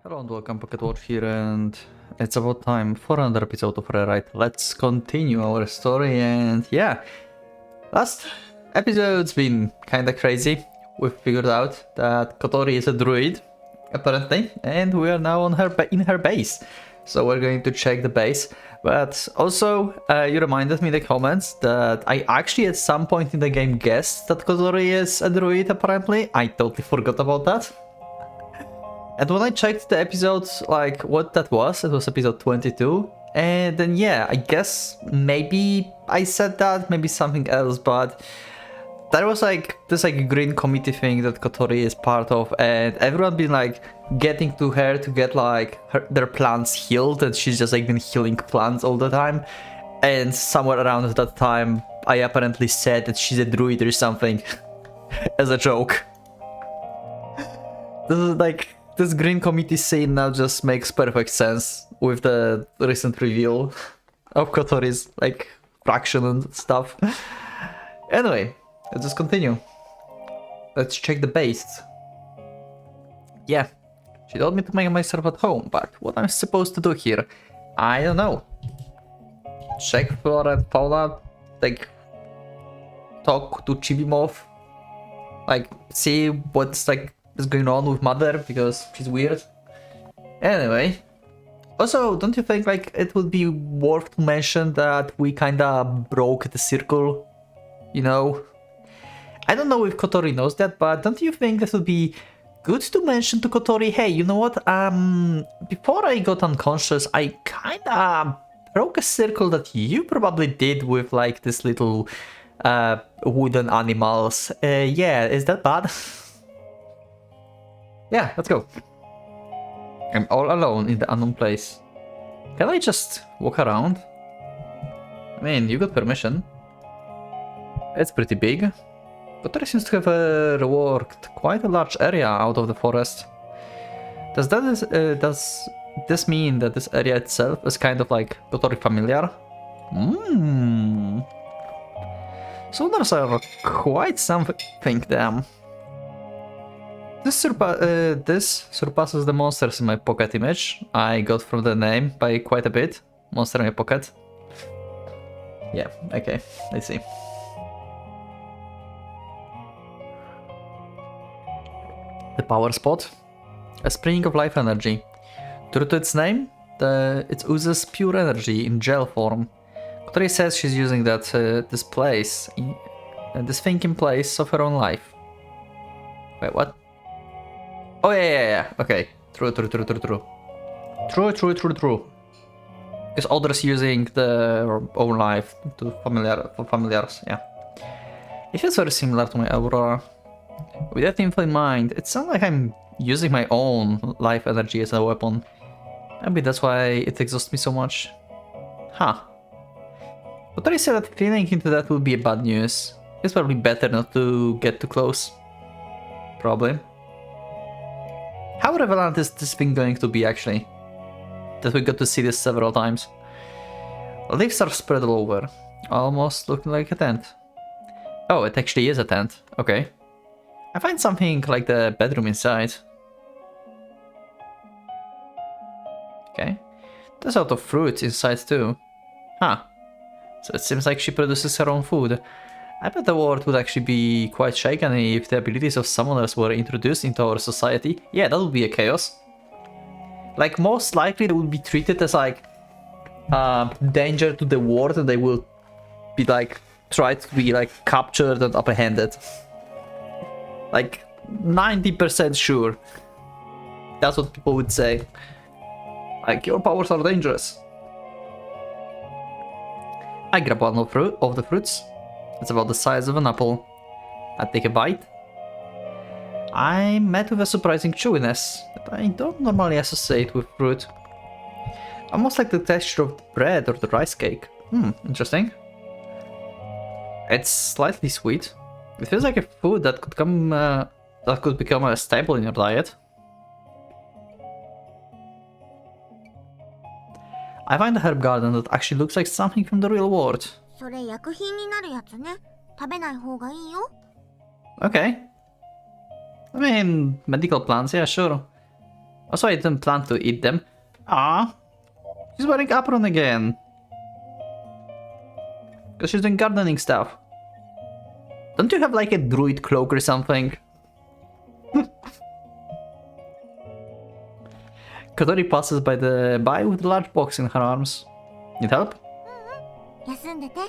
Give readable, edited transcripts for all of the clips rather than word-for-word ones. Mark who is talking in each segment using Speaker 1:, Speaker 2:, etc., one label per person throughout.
Speaker 1: Hello and welcome, PocketWatch here, and it's about time for another episode of Rewrite. Let's continue our story, and yeah, last episode's been kinda crazy. We've figured out that Kotori is a druid, apparently, and we are now on in her base. So we're going to check the base. But also, you reminded me in the comments that I actually at some point in the game guessed that Kotori is a druid, apparently. I totally forgot about that. And when I checked the episodes, like what that was, it was episode 22. And then yeah, I guess maybe I said that, maybe something else, but there was like this like green committee thing that Kotori is part of, and everyone been like getting to her to get like their plants healed, and she's just like been healing plants all the time. And somewhere around that time, I apparently said that she's a druid or something as a joke. This is like this green committee scene now just makes perfect sense with the recent reveal of Kotori's like fraction and stuff. Anyway, let's just continue. Let's check the base. Yeah, she told me to make myself at home, but what I'm supposed to do here, I don't know. Check flora and fauna, like talk to Chibimov, like see what's like is going on with Mother, because she's weird. Anyway, also, don't you think like it would be worth to mention that we kinda broke the circle? You know? I don't know if Kotori knows that, but don't you think that would be good to mention to Kotori, hey, you know what, before I got unconscious, I kinda broke a circle that you probably did with like this little wooden animals. Yeah, is that bad? Yeah, let's go. I'm all alone in the unknown place. Can I just walk around? I mean, you got permission. It's pretty big. Kotori seems to have reworked quite a large area out of the forest. Does this mean that this area itself is kind of like Kotori familiar? So there's quite something there. This surpasses the monsters in my pocket image I got from the name by quite a bit. Monster in my pocket. Yeah, okay, I see. The power spot. A spring of life energy. True to its name, it oozes pure energy in gel form. Kotori says she's using that this thing in place of her own life. Wait, what? Oh yeah. Okay. True. Because others using their own life for familiars, yeah. It feels very similar to my Aurora. With that info in mind, it sounds like I'm using my own life energy as a weapon. Maybe that's why it exhausts me so much. Huh. But I said that feeling into that would be bad news. It's probably better not to get too close. Probably. How relevant is this thing going to be, actually? That we got to see this several times. Leaves are spread all over, almost looking like a tent. Oh, it actually is a tent. Okay. I find something like the bedroom inside. Okay. There's a lot of fruits inside too. Huh. So it seems like she produces her own food. I bet the world would actually be quite shaken if the abilities of summoners were introduced into our society. Yeah, that would be a chaos. Like, most likely they would be treated as like danger to the world, and they will be like tried to be like captured and apprehended. Like 90% sure. That's what people would say. Like, your powers are dangerous. I grab one of the fruits. It's about the size of an apple. I take a bite. I'm met with a surprising chewiness that I don't normally associate with fruit. Almost like the texture of the bread or the rice cake. Interesting. It's slightly sweet. It feels like a food that could become a staple in your diet. I find a herb garden that actually looks like something from the real world.
Speaker 2: それ薬品になるやつね。食べない方がいいよ。
Speaker 1: Okay. I mean, medical plants, yeah, sure. Also, I didn't plan to eat them. Ah, she's wearing apron again. Because she's doing gardening stuff. Don't you have like a druid cloak or something? Kotori passes by with a large box in her arms. Need help?
Speaker 2: 休んでて。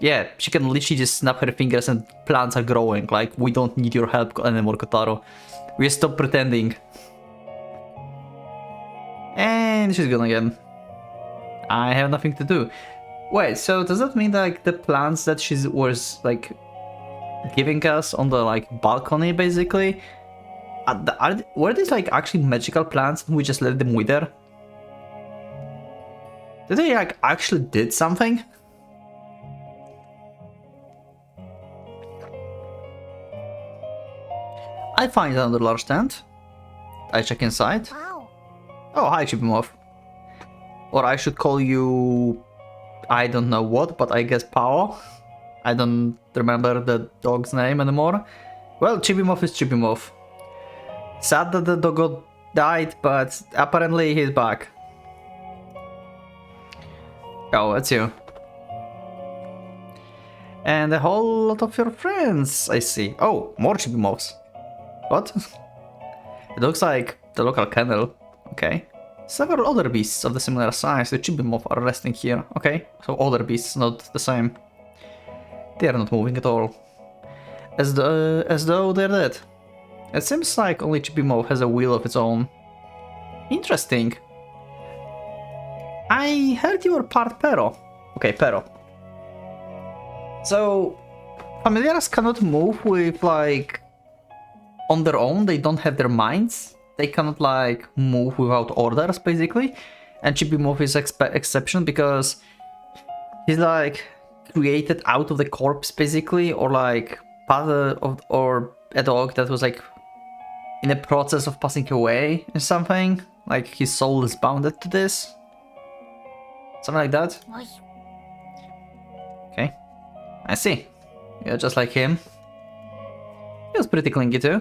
Speaker 1: Yeah, she can literally just snap her fingers and plants are growing. Like, we don't need your help anymore, Kotaro. We stop pretending. And she's gone again. I have nothing to do. Wait, so does that mean like the plants that she was like giving us on the like balcony basically? Were these like actually magical plants and we just let them wither? Did they like actually did something? I find another large tent. I check inside.
Speaker 2: Wow.
Speaker 1: Oh, hi, Chibimov. Or I should call you... I don't know what, but I guess Pao. I don't remember the dog's name anymore. Well, Chibimov is Chibimov. Sad that the dog died, but apparently he's back. Oh, it's you. And a whole lot of your friends, I see. Oh, more Chibimovs. What? It looks like the local kennel. Okay. Several other beasts of the similar size to Chibimov are resting here. Okay, so other beasts, not the same. They are not moving at all. As though they're dead. It seems like only Chibimov has a will of its own. Interesting. I heard you were part Pero. Okay, Pero. So, familiars cannot move with, like, on their own, they don't have their minds. They cannot, like, move without orders, basically. And Chibimov is exception because he's, like, created out of the corpse, basically, or, like, or a dog that was, like, in a process of passing away or something. Like, his soul is bounded to this. Something like that. Okay. I see. You're just like him. He was pretty clingy too.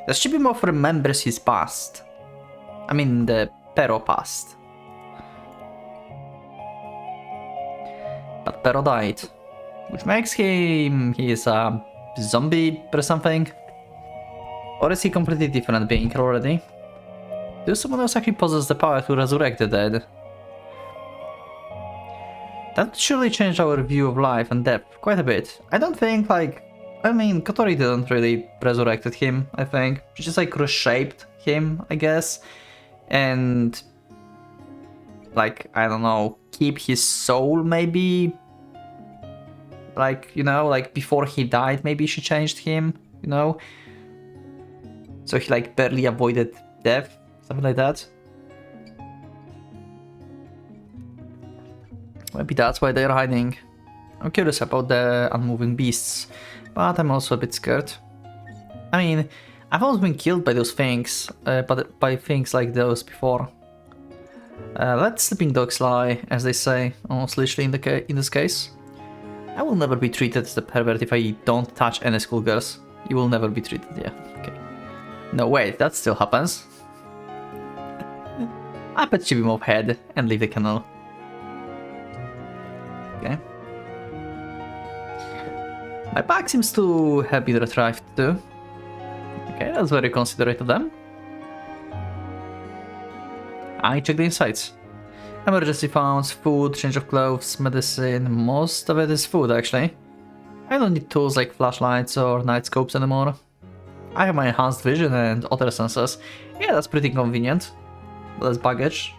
Speaker 1: The Chibimov remembers his past. I mean, the Pero past. But Pero died. Which makes him... he is a zombie or something. Or is he completely different being already? Do someone else actually possess the power to resurrect the dead? That surely changed our view of life and death quite a bit. I don't think, like... I mean, Kotori didn't really resurrected him, I think. She just, like, reshaped him, I guess. And... like, I don't know, keep his soul, maybe? Like, you know, like, before he died, maybe she changed him, you know? So he, like, barely avoided death, something like that. Maybe that's why they're hiding. I'm curious about the unmoving beasts, but I'm also a bit scared. I mean, I've always been killed by those things, but by things like those before. Let sleeping dogs lie, as they say, almost literally in this case. I will never be treated as the pervert if I don't touch any schoolgirls. You will never be treated, yeah, okay. No, wait, that still happens. I pet Chibimov head and leave the kennel. Okay. My pack seems to have been retrieved too. Okay, that's very considerate of them. I check the insides. Emergency funds, food, change of clothes, medicine. Most of it is food, actually. I don't need tools like flashlights or night scopes anymore. I have my enhanced vision and other sensors. Yeah, that's pretty convenient. Less baggage.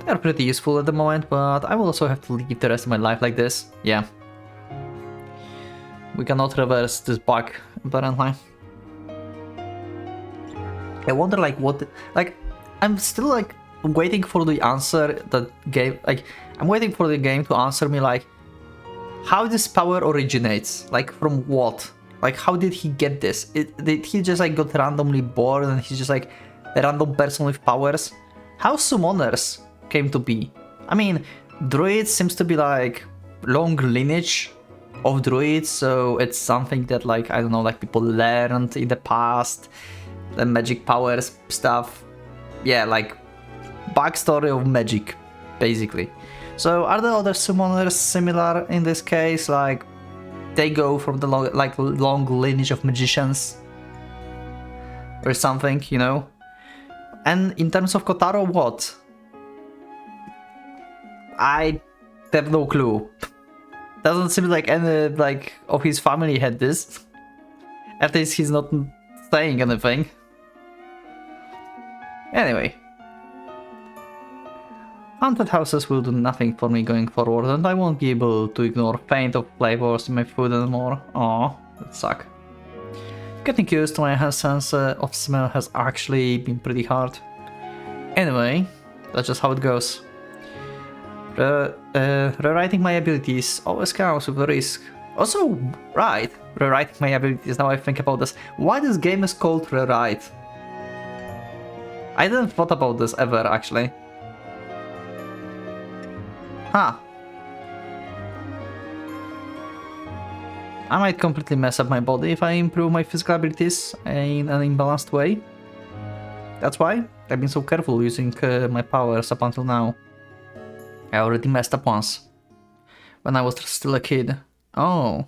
Speaker 1: They are pretty useful at the moment, but I will also have to live the rest of my life like this. Yeah. We cannot reverse this bug, apparently. I wonder, like, what... like, I'm still, like, waiting for the answer that game... like, I'm waiting for the game to answer me, like, how this power originates. Like, from what? Like, how did he get this? Did he just, like, got randomly born and he's just, like, a random person with powers? How summoners came to be? I mean, druids seems to be, like, long lineage of druids, so it's something that, like, I don't know, like, people learned in the past. the magic powers stuff. Yeah, like backstory of magic, basically. So are the other summoners similar in this case? Like they go from the long lineage of magicians or something, you know? And in terms of Kotaro, what? I have no clue. Doesn't seem like any of his family had this. At least he's not saying anything. Anyway. Haunted houses will do nothing for me going forward, and I won't be able to ignore faint of flavors in my food anymore. Aw, that suck. Getting used to my sense of smell has actually been pretty hard. Anyway, that's just how it goes. Rewriting my abilities always comes with a risk. Also, right, rewriting my abilities, now I think about this. Why this game is called Rewrite? I didn't thought about this ever, actually. Huh. I might completely mess up my body if I improve my physical abilities in an imbalanced way. That's why I've been so careful using my powers up until now. I already messed up once. When I was still a kid. Oh.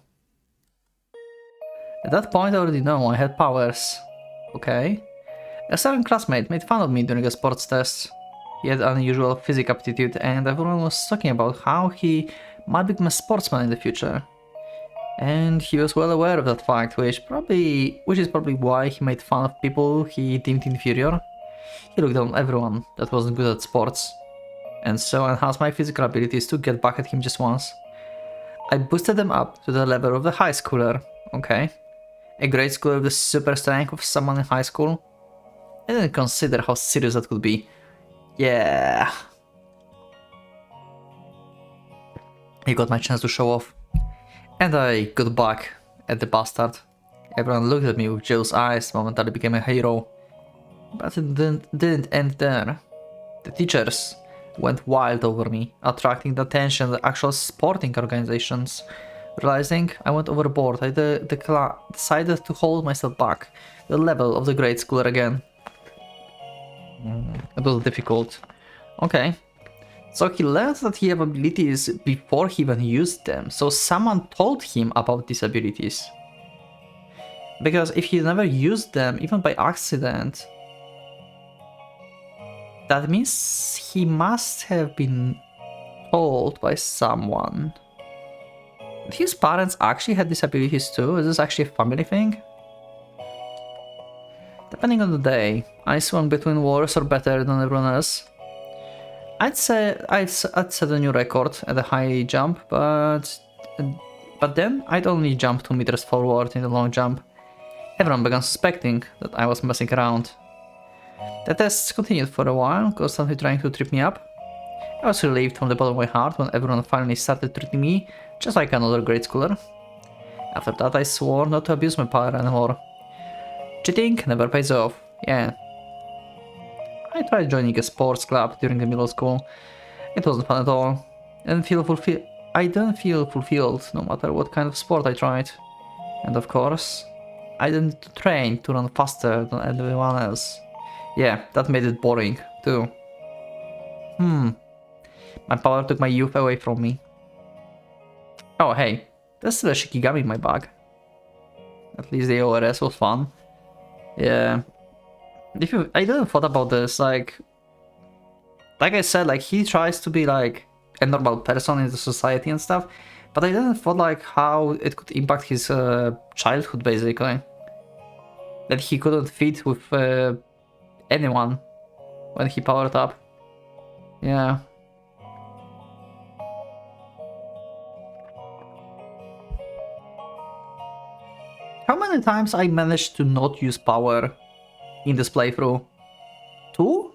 Speaker 1: At that point I already know I had powers. Okay. A certain classmate made fun of me during a sports test. He had unusual physical aptitude and everyone was talking about how he might become a sportsman in the future. And he was well aware of that fact, which is probably why he made fun of people he deemed inferior. He looked down on everyone that wasn't good at sports, and so enhanced my physical abilities to get back at him just once. I boosted them up to the level of the high schooler. Okay. A grade schooler with the super strength of someone in high school? I didn't consider how serious that could be. Yeah. I got my chance to show off. And I got back at the bastard. Everyone looked at me with jealous eyes the moment I became a hero. But it didn't end there. The teachers went wild over me, attracting the attention of the actual sporting organizations. Realizing I went overboard, I decided to hold myself back to the level of the grade schooler again. It was difficult. Okay. So he learned that he had abilities before he even used them, so someone told him about these abilities. Because if he never used them, even by accident, that means he must have been told by someone. Did his parents actually had these abilities too? Is this actually a family thing? Depending on the day, I swung between worse or better than everyone else. I'd say I'd set a new record at a high jump, but then I'd only jump 2 meters forward in the long jump. Everyone began suspecting that I was messing around. The tests continued for a while, constantly trying to trip me up. I was relieved from the bottom of my heart when everyone finally started treating me just like another grade schooler. After that I swore not to abuse my power anymore. Cheating never pays off, yeah. I tried joining a sports club during the middle school. It wasn't fun at all. I didn't feel fulfilled no matter what kind of sport I tried. And of course, I didn't train to run faster than everyone else. Yeah, that made it boring too. My power took my youth away from me. Oh hey, there's still a Shikigami in my bag. At least the ORS was fun. Yeah. I didn't thought about this, like I said, like he tries to be like a normal person in the society and stuff, but I didn't thought like how it could impact his childhood basically. That he couldn't fit with anyone when he powered up. Yeah. How many times I managed to not use power in this playthrough? 2?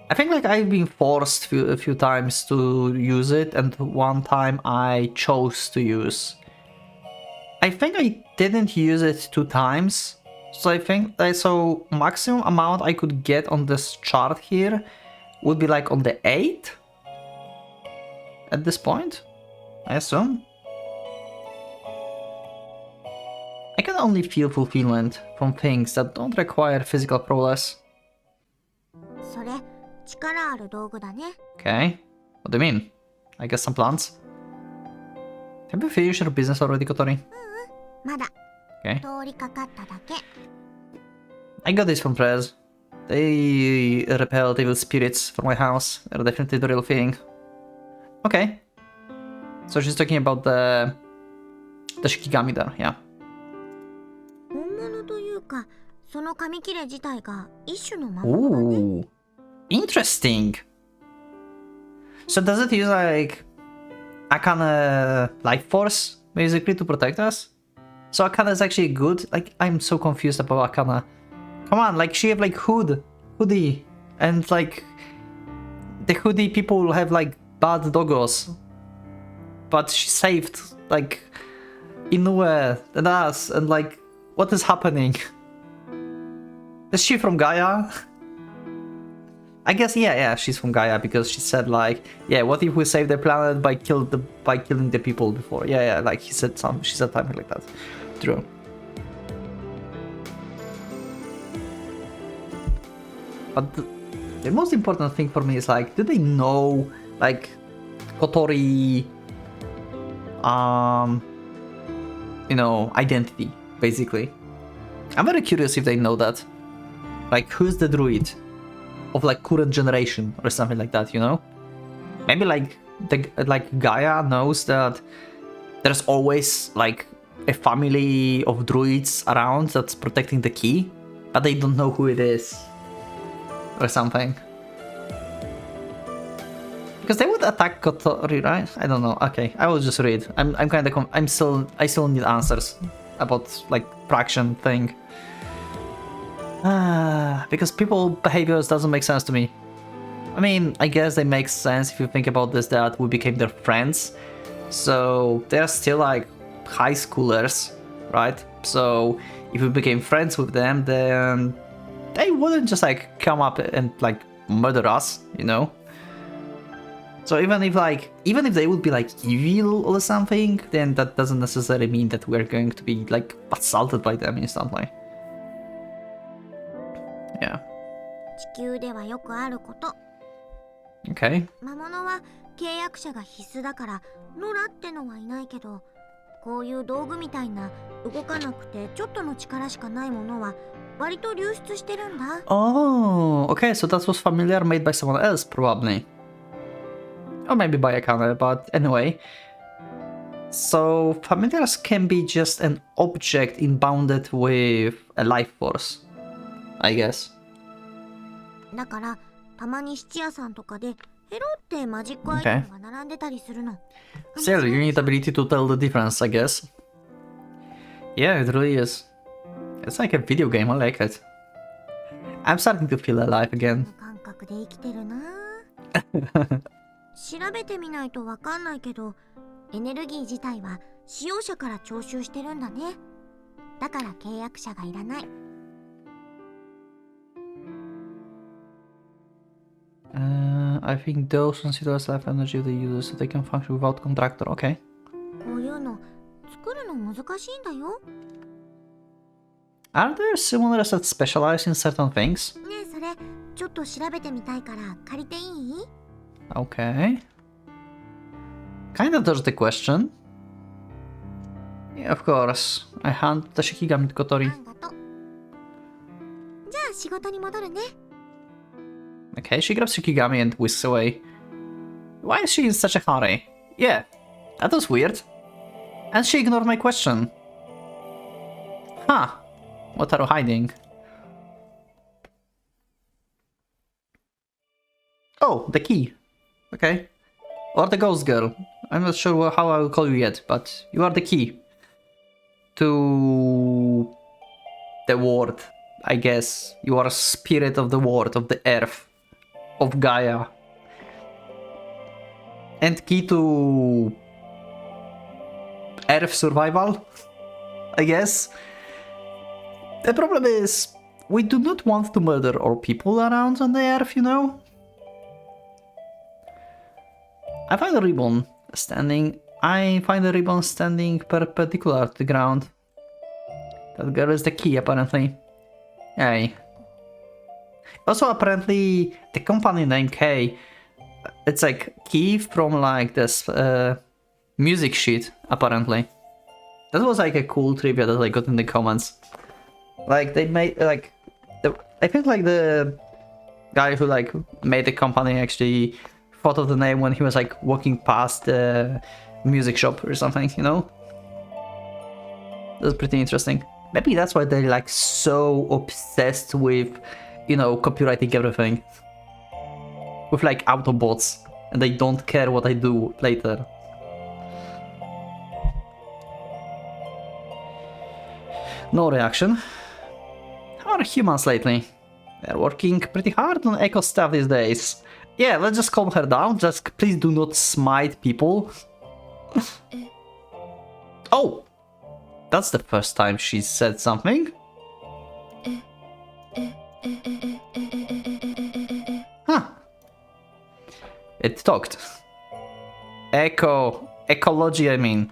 Speaker 1: I think like I've been forced a few times to use it, and one time I chose to use. I think I didn't use it 2 times, so I think so maximum amount I could get on this chart here would be like on the 8 at this point, I assume. I can only feel fulfillment from things that don't require physical prowess.
Speaker 2: それ、力ある道具だね。
Speaker 1: Okay. What do you mean? I guess some plants. Have you finished your business already, Kotori?
Speaker 2: まだ、
Speaker 1: Okay.
Speaker 2: 通りかかっただけ。
Speaker 1: I got this from Prez. They repelled evil spirits from my house. They're definitely the real thing. Okay. So she's talking about the Shikigami there, yeah.
Speaker 2: 本物というか、その紙切れ自体が一種の魔物だね。
Speaker 1: Ooh. Interesting. So does it use like Akane life force basically to protect us? So Akane is actually good? Like I'm so confused about Akane. Come on, like she have like hoodie, and like the hoodie people have like bad doggos. But she saved like Inoue and us, and like what is happening? Is she from Gaia? I guess yeah, she's from Gaia because she said like, yeah, what if we save the planet by killing the people before? Yeah, like she said something like that. True. But the most important thing for me is like, do they know like Kotori you know, identity, basically? I'm very curious if they know that. Like who's the druid of like current generation or something like that, you know? Maybe like Gaia knows that there's always like a family of druids around that's protecting the key, but they don't know who it is or something. Because they would attack Kotori, right? I don't know. Okay, I will just read. I still need answers about like fraction thing. Because people behaviors doesn't make sense to me. I mean, I guess they make sense if you think about this, that we became their friends. So they're still like high schoolers, right? So if we became friends with them, then they wouldn't just like come up and like murder us, you know? So even if they would be like evil or something, then that doesn't necessarily mean that we're going to be like assaulted by them instantly. Yeah.
Speaker 2: 地球ではよくあること。
Speaker 1: Okay.
Speaker 2: 魔物は契約者が必須だから野良ってのはいないけど、こういう道具みたいな動かなくてちょっとの力しかないものは割と流出してるんだ。
Speaker 1: Oh, okay, so that was familiar made by someone else, probably. Or maybe by Akane, but anyway. So familiars can be just an object inbounded with a life force, I guess.
Speaker 2: だからたまに質屋さんとかでヘロってマジックアイテムが並んでたりするの。
Speaker 1: Still, you need ability to tell the difference, I guess. Yeah, it really is. It's like a video game, I like it. I'm starting to feel alive again.
Speaker 2: 感覚で生きてるな。調べてみないとわかんないけど、エネルギー自体は使用者から徴収してるんだね。だから契約者がいらない。
Speaker 1: I think those considers life energy of the user so they can function without contractor, okay.
Speaker 2: こういうの作るの難しいんだよ。
Speaker 1: Are there similar that specialize in certain things?
Speaker 2: ねえ、それちょっと調べてみたいから借りていい？
Speaker 1: Okay. Kinda dodged the question. Yeah, of course. I hand the Shikigami to Kotori.
Speaker 2: ありがとう。じゃあ仕事に戻るね。
Speaker 1: Okay, she grabs Shikigami and whisks away. Why is she in such a hurry? Yeah, that was weird. And she ignored my question. Huh. What are you hiding? Oh, the key. Okay. Or the ghost girl. I'm not sure how I will call you yet, but you are the key to the world, I guess. You are a spirit of the world, of the earth, of Gaia. And key to earth survival, I guess. The problem is, we do not want to murder all people around on the earth, you know? I find a ribbon standing perpendicular to the ground. That girl is the key, apparently. Hey. Also, apparently, the company name K, it's like key from like this music sheet, apparently. That was like a cool trivia that I got in the comments. Like, they made, like, I think like the guy who like made the company actually thought of the name when he was like walking past the music shop or something, you know? That's pretty interesting. Maybe that's why they're like so obsessed with, you know, copywriting everything. With like Autobots, and they don't care what I do later. No reaction. How are humans lately? They're working pretty hard on eco stuff these days. Yeah, let's just calm her down. Just please do not smite people. Oh! That's the first time she said something. Huh. It talked. Ecology, I mean.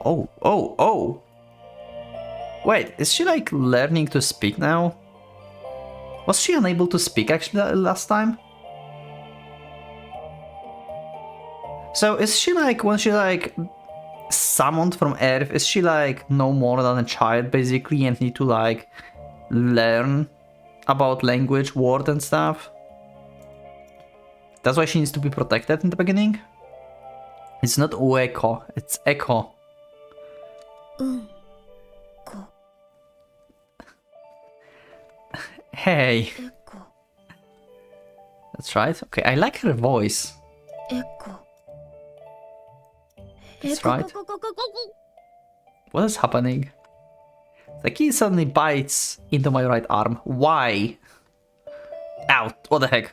Speaker 1: Oh. Wait, is she like learning to speak now? Was she unable to speak actually last time? So is she like, when she like summoned from Earth, is she like no more than a child basically and need to like learn about language, word and stuff? That's why she needs to be protected in the beginning? It's not Ueko, it's Echo. Hey. That's right. Okay, I like her voice. That's right. What is happening? The key suddenly bites into my right arm. Why? Ow, what the heck?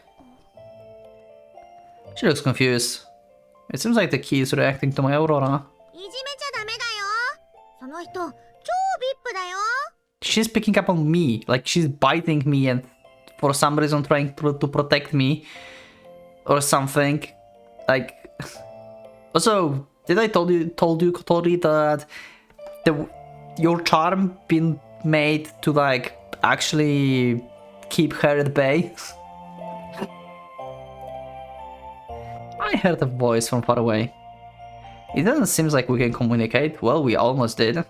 Speaker 1: She looks confused. It seems like the key is reacting to my aurora. She's picking up on me, like she's biting me and for some reason trying to protect me or something. Like, also, did I told you Kotori, that your charm been made to like actually keep her at bay? I heard a voice from far away. It doesn't seem like we can communicate. Well, we almost did.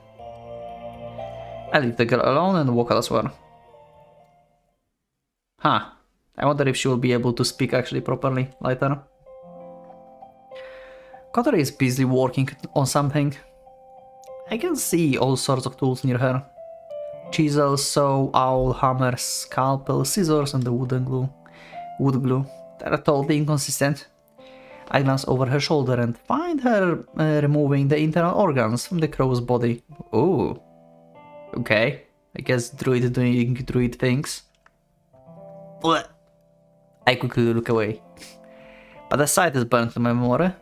Speaker 1: I leave the girl alone and walk elsewhere. Huh. I wonder if she will be able to speak actually properly later. Kotori is busy working on something. I can see all sorts of tools near her. Chisel, saw, owl, hammer, scalpel, scissors and the wood glue. They're totally inconsistent. I glance over her shoulder and find her removing the internal organs from the crow's body. Ooh. Okay. I guess druid doing druid things. Blech. I quickly look away. But the sight is burnt to my memory.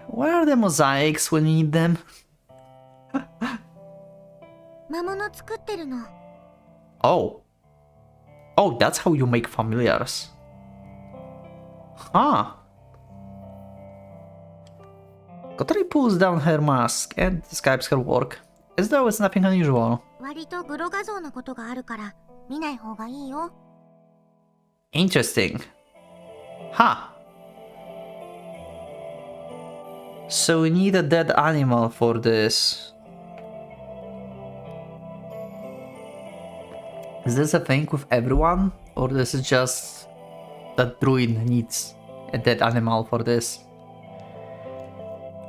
Speaker 1: Where are the mosaics when you need them? Oh. Oh, that's how you make familiars. Huh. Kotori pulls down her mask and describes her work, as though it's nothing unusual. Interesting. Huh. So we need a dead animal for this. Is this a thing with everyone? Or this is just that druid needs a dead animal for this?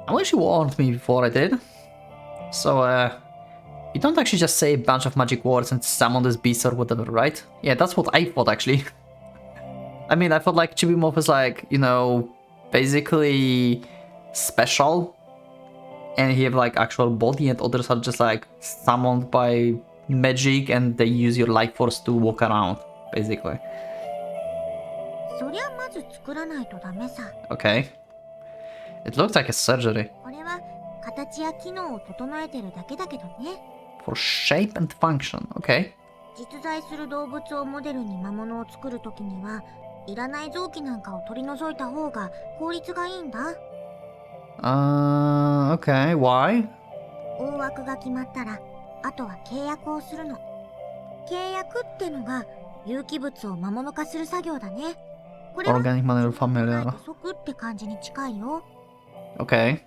Speaker 1: I wish you warned me before I did. So, you don't actually just say a bunch of magic words and summon this beast or whatever, right? Yeah, that's what I thought actually. I mean, I thought like Chibi is like, you know, basically special. And he have like actual body and others are just like summoned by magic and they use your life force to walk around, basically. Okay. It looks like a surgery. For shape and function, okay. Okay, why?
Speaker 2: 大枠が決まったら、あとは契約をするの。契約ってのが有機物を魔物化する作業だね。これは
Speaker 1: Organic manual familiar.
Speaker 2: 利息って感じに近いよ。
Speaker 1: Okay.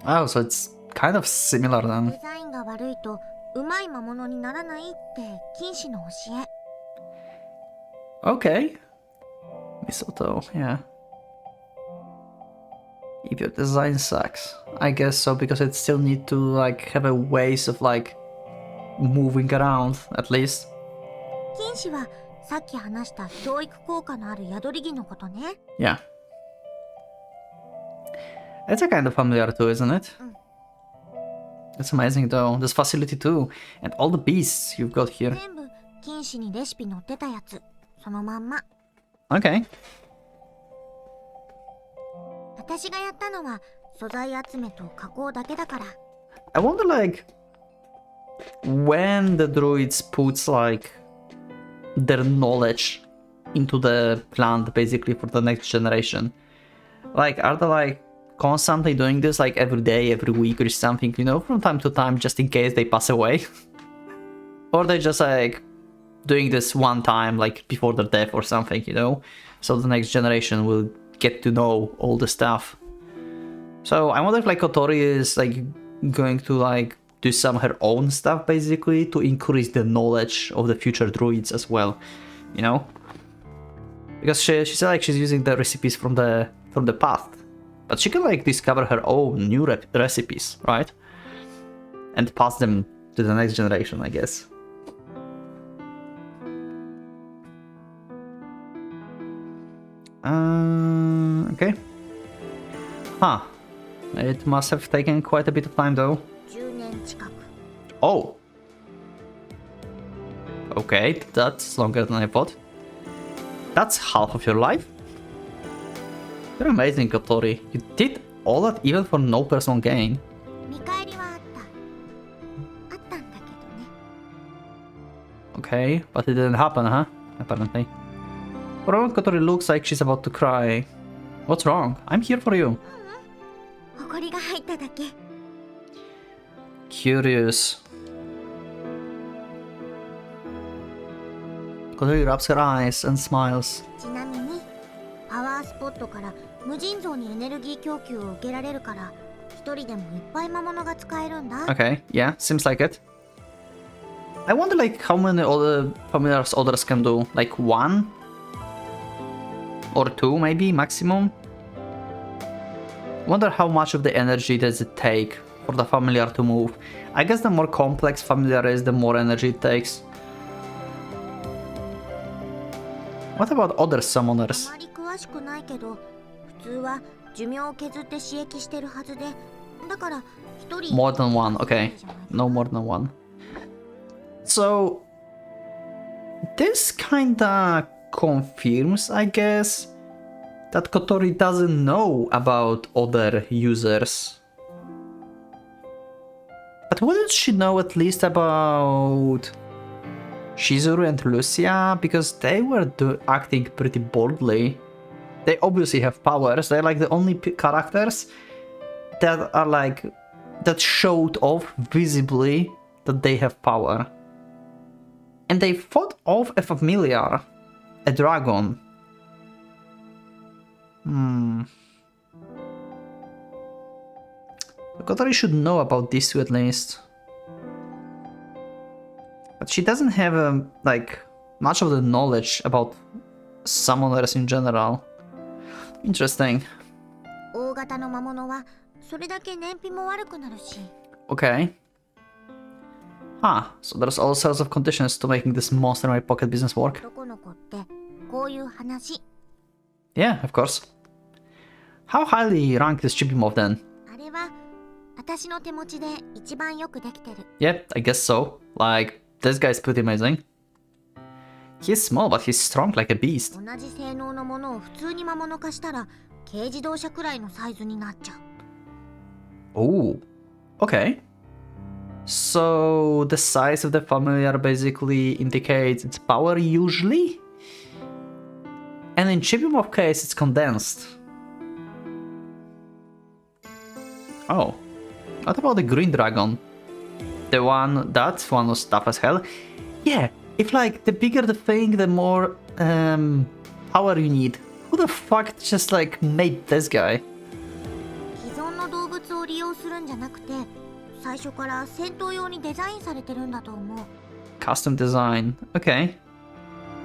Speaker 1: Oh, so it's kind of similar
Speaker 2: デ
Speaker 1: then.
Speaker 2: ザインが悪いとうまい魔物にならないって禁止の教え。
Speaker 1: Okay. Mistletoe, yeah. If your design sucks. I guess so, because it still need to like have a ways of like moving around at least.
Speaker 2: 禁止はさっき話した教育効果のある宿り木のことね。
Speaker 1: Yeah. It's a kind of familiar too, isn't it? It's amazing though. This facility too. And all the beasts you've got here.
Speaker 2: 全部禁止にレシピ載ってたやつ。そのまんま。
Speaker 1: Okay.
Speaker 2: 私がやったのは素材集めと加工だけだから。
Speaker 1: I wonder like when the druids puts like their knowledge into the plant basically for the next generation. Like are they like constantly doing this like every day, every week or something, you know, from time to time just in case they pass away? Or they just like doing this one time like before their death or something, you know? So the next generation will get to know all the stuff. So I wonder if like Kotori is like going to like do some her own stuff basically to increase the knowledge of the future druids as well, you know? Because she said like she's using the recipes from the past, but she can like discover her own new recipes, right? And pass them to the next generation, I guess. Okay. Huh. It must have taken quite a bit of time though.
Speaker 2: 10年近く。
Speaker 1: Oh. Okay, that's longer than I thought. That's half of your life? You're amazing, Kotori. You did all that even for no personal gain.
Speaker 2: 見返りはあった。あったんだけどね。
Speaker 1: Okay, but it didn't happen, huh? Apparently. For a moment, Kotori looks like she's about to cry. What's wrong? I'm here for you.
Speaker 2: 埃が入っただけ。
Speaker 1: Curious. Kotori rubs her eyes and smiles.
Speaker 2: ちなみにパワースポットから無尽蔵にエネルギー供給を受けられるから一人でもいっぱい魔物が使えるんだ。
Speaker 1: Okay, yeah, seems like it. I wonder like how many other familiars others can do. Like 1? Or 2 maybe, maximum? Wonder how much of the energy does it take for the familiar to move. I guess the more complex familiar is, the more energy it takes. What about other
Speaker 2: あ
Speaker 1: summoners?
Speaker 2: まり詳しくないけど普通は寿命を削って刺激してるはずでだから一人
Speaker 1: More than 1, okay. No more than 1. So, this kinda confirms, I guess, that Kotori doesn't know about other users. But wouldn't she know at least about Shizuru and Lucia? Because they were acting pretty boldly. They obviously have powers. They're like the only characters that are like that showed off visibly that they have power. And they fought off a familiar, a dragon. Kotori should know about this two at least. But she doesn't have like much of the knowledge about summoners in general. Interesting.
Speaker 2: 大型の魔物はそれだけ燃費も悪くなるし
Speaker 1: Okay. So there's all sorts of conditions to making this monster in my pocket business work.
Speaker 2: 男の子ってこういう話
Speaker 1: Yeah, of course. How highly ranked is Chibimov then?
Speaker 2: あれは私の手持ちで一番よくできてる
Speaker 1: Yeah, I guess so. Like, this guy's pretty amazing. He's small, but he's strong like a beast.
Speaker 2: 同じ性能のものを普通に魔物化したら軽自動車くらいのサイズになっちゃう
Speaker 1: Oh, okay. So the size of the familiar basically indicates its power usually? And in Chibimov case, it's condensed. Oh. What about the green dragon? That one was tough as hell. Yeah, if like the bigger the thing, the more power you need. Who the fuck just like made this guy?
Speaker 2: 既存の動物を利用するんじゃなくて、最初から戦闘用にデザインされてるんだと思う。
Speaker 1: Custom design. Okay.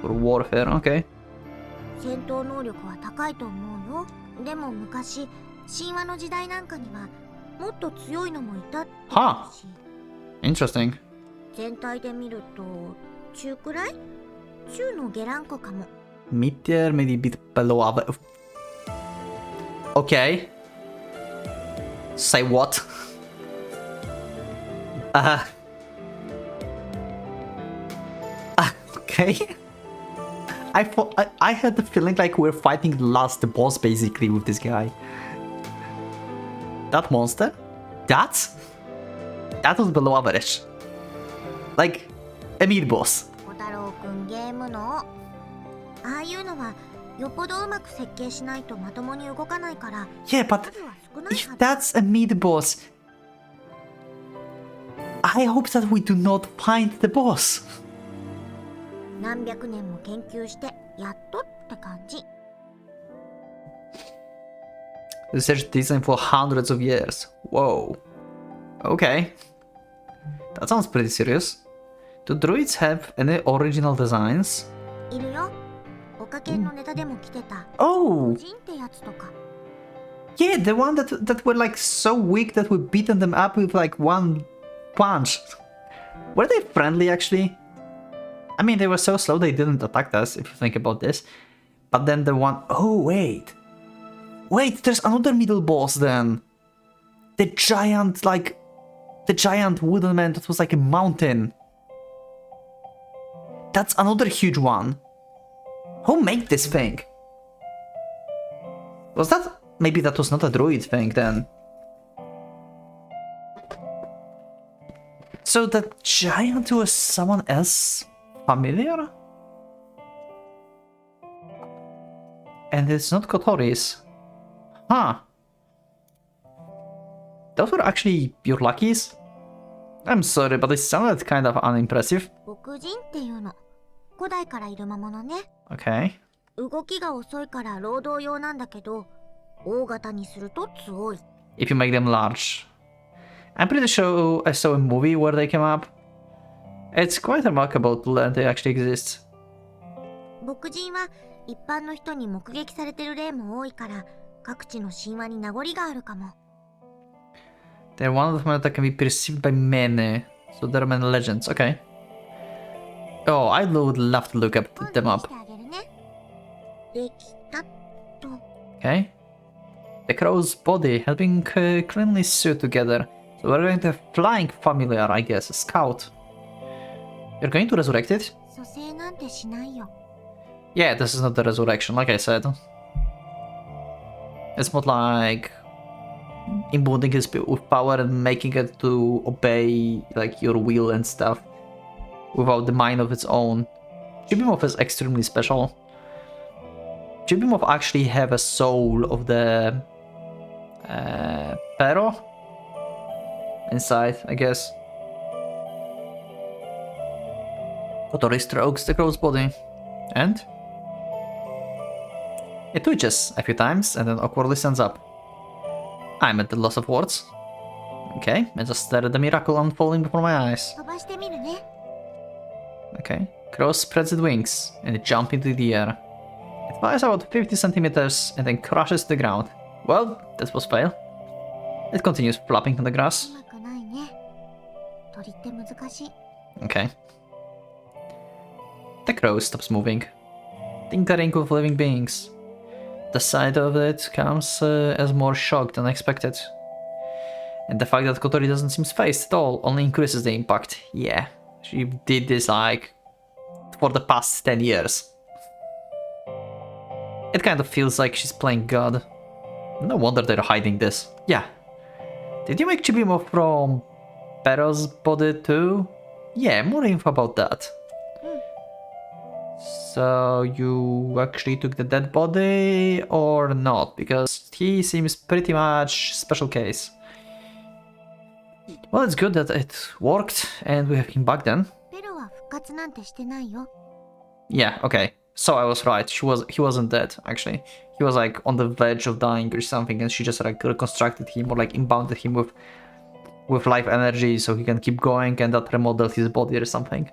Speaker 1: For warfare, okay.
Speaker 2: 戦闘能力は高いと思うよ。でも昔、神話の時代なんかにはもっと強いのもいたって
Speaker 1: はあ
Speaker 2: し。
Speaker 1: Interesting.
Speaker 2: 全体で見ると中くらい？中の下ランクかも。
Speaker 1: Mid-tier, maybe a bit below average. Okay. Say what? Okay. I had the feeling like we're fighting the last boss basically with this guy. That monster? That was below average. Like a mid boss.
Speaker 2: 小太郎くんゲームのああいうのはよっぽどうまく設計しないとまともに動かないから
Speaker 1: Yeah, but
Speaker 2: 数は少ない
Speaker 1: if
Speaker 2: はず。
Speaker 1: that's a mid boss, I hope that we do not find the boss.
Speaker 2: 何百年も研究してやっとって感じ。
Speaker 1: Research design for hundreds of years. Whoa. Okay. That sounds pretty serious. Do druids have any original designs?
Speaker 2: いるよ。おかけんのネタでも来てた。
Speaker 1: Oh!
Speaker 2: ジンってやつとか。
Speaker 1: Yeah, the one that were like so weak that we beaten them up with like one punch. Were they friendly actually? I mean, they were so slow they didn't attack us, if you think about this. But then the one... Oh, wait. Wait, there's another middle boss then. The giant wooden man that was like a mountain. That's another huge one. Who made this thing? Was that... Maybe that was not a druid thing then. So the giant was someone else familiar? And it's not Kotori's. Huh. Those were actually your luckies? I'm sorry, but it sounded kind of unimpressive.
Speaker 2: 牧人っていうの。古代からいる魔物ね。
Speaker 1: Okay.
Speaker 2: 動きが遅いから労働用なんだけど、大型にすると強い。
Speaker 1: If you make them large. I'm pretty sure I saw a movie where they came up. It's quite remarkable to learn they actually exist.
Speaker 2: 牧人は一般の人に目撃されてる例も多いから、各地の神話に名残があるかも。
Speaker 1: They're one of the that can be perceived by many. So there are many legends. Okay. Oh, I would love to look up them up.
Speaker 2: してあげるね。できたと。
Speaker 1: Okay. The crow's body has been cleanly sewed together. So we're going to have flying familiar, I guess, a scout. You're going to resurrect it?
Speaker 2: 蘇生なんてしないよ。
Speaker 1: Yeah, this is not the resurrection, like I said. It's more like imbuing his with power and making it to obey like your will and stuff without the mind of its own. Chibimov is extremely special. Chibimov actually have a soul of the Pero inside, I guess. Kotori strokes the crow's body and it twitches a few times and then awkwardly stands up. I'm at the loss of words. Okay, I just stare at the miracle unfolding before my eyes.
Speaker 2: 飛ばしてみるね。
Speaker 1: Okay, crow spreads its wings and it jumps into the air. It flies about 50 centimeters and then crashes to the ground. Well, that was fail. It continues flopping on the grass.
Speaker 2: うまくないね。鳥って難しい。
Speaker 1: Okay. The crow stops moving, tinkering with living beings. The sight of it comes as more shock than expected. And the fact that Kotori doesn't seem phased at all only increases the impact. Yeah, she did this like for the past 10 years. It kind of feels like she's playing God. No wonder they're hiding this. Yeah. Did you make Chibimo from Pero's body too? Yeah, more info about that. So you actually took the dead body or not? Because he seems pretty much special case. Well, it's good that it worked and we have him back then.
Speaker 2: ペロは復活なんてしてないよ。
Speaker 1: Yeah, okay. So I was right. He wasn't dead, actually. He was like on the verge of dying or something, and she just like reconstructed him or like impounded him with life energy so he can keep going, and that remodeled his body or something.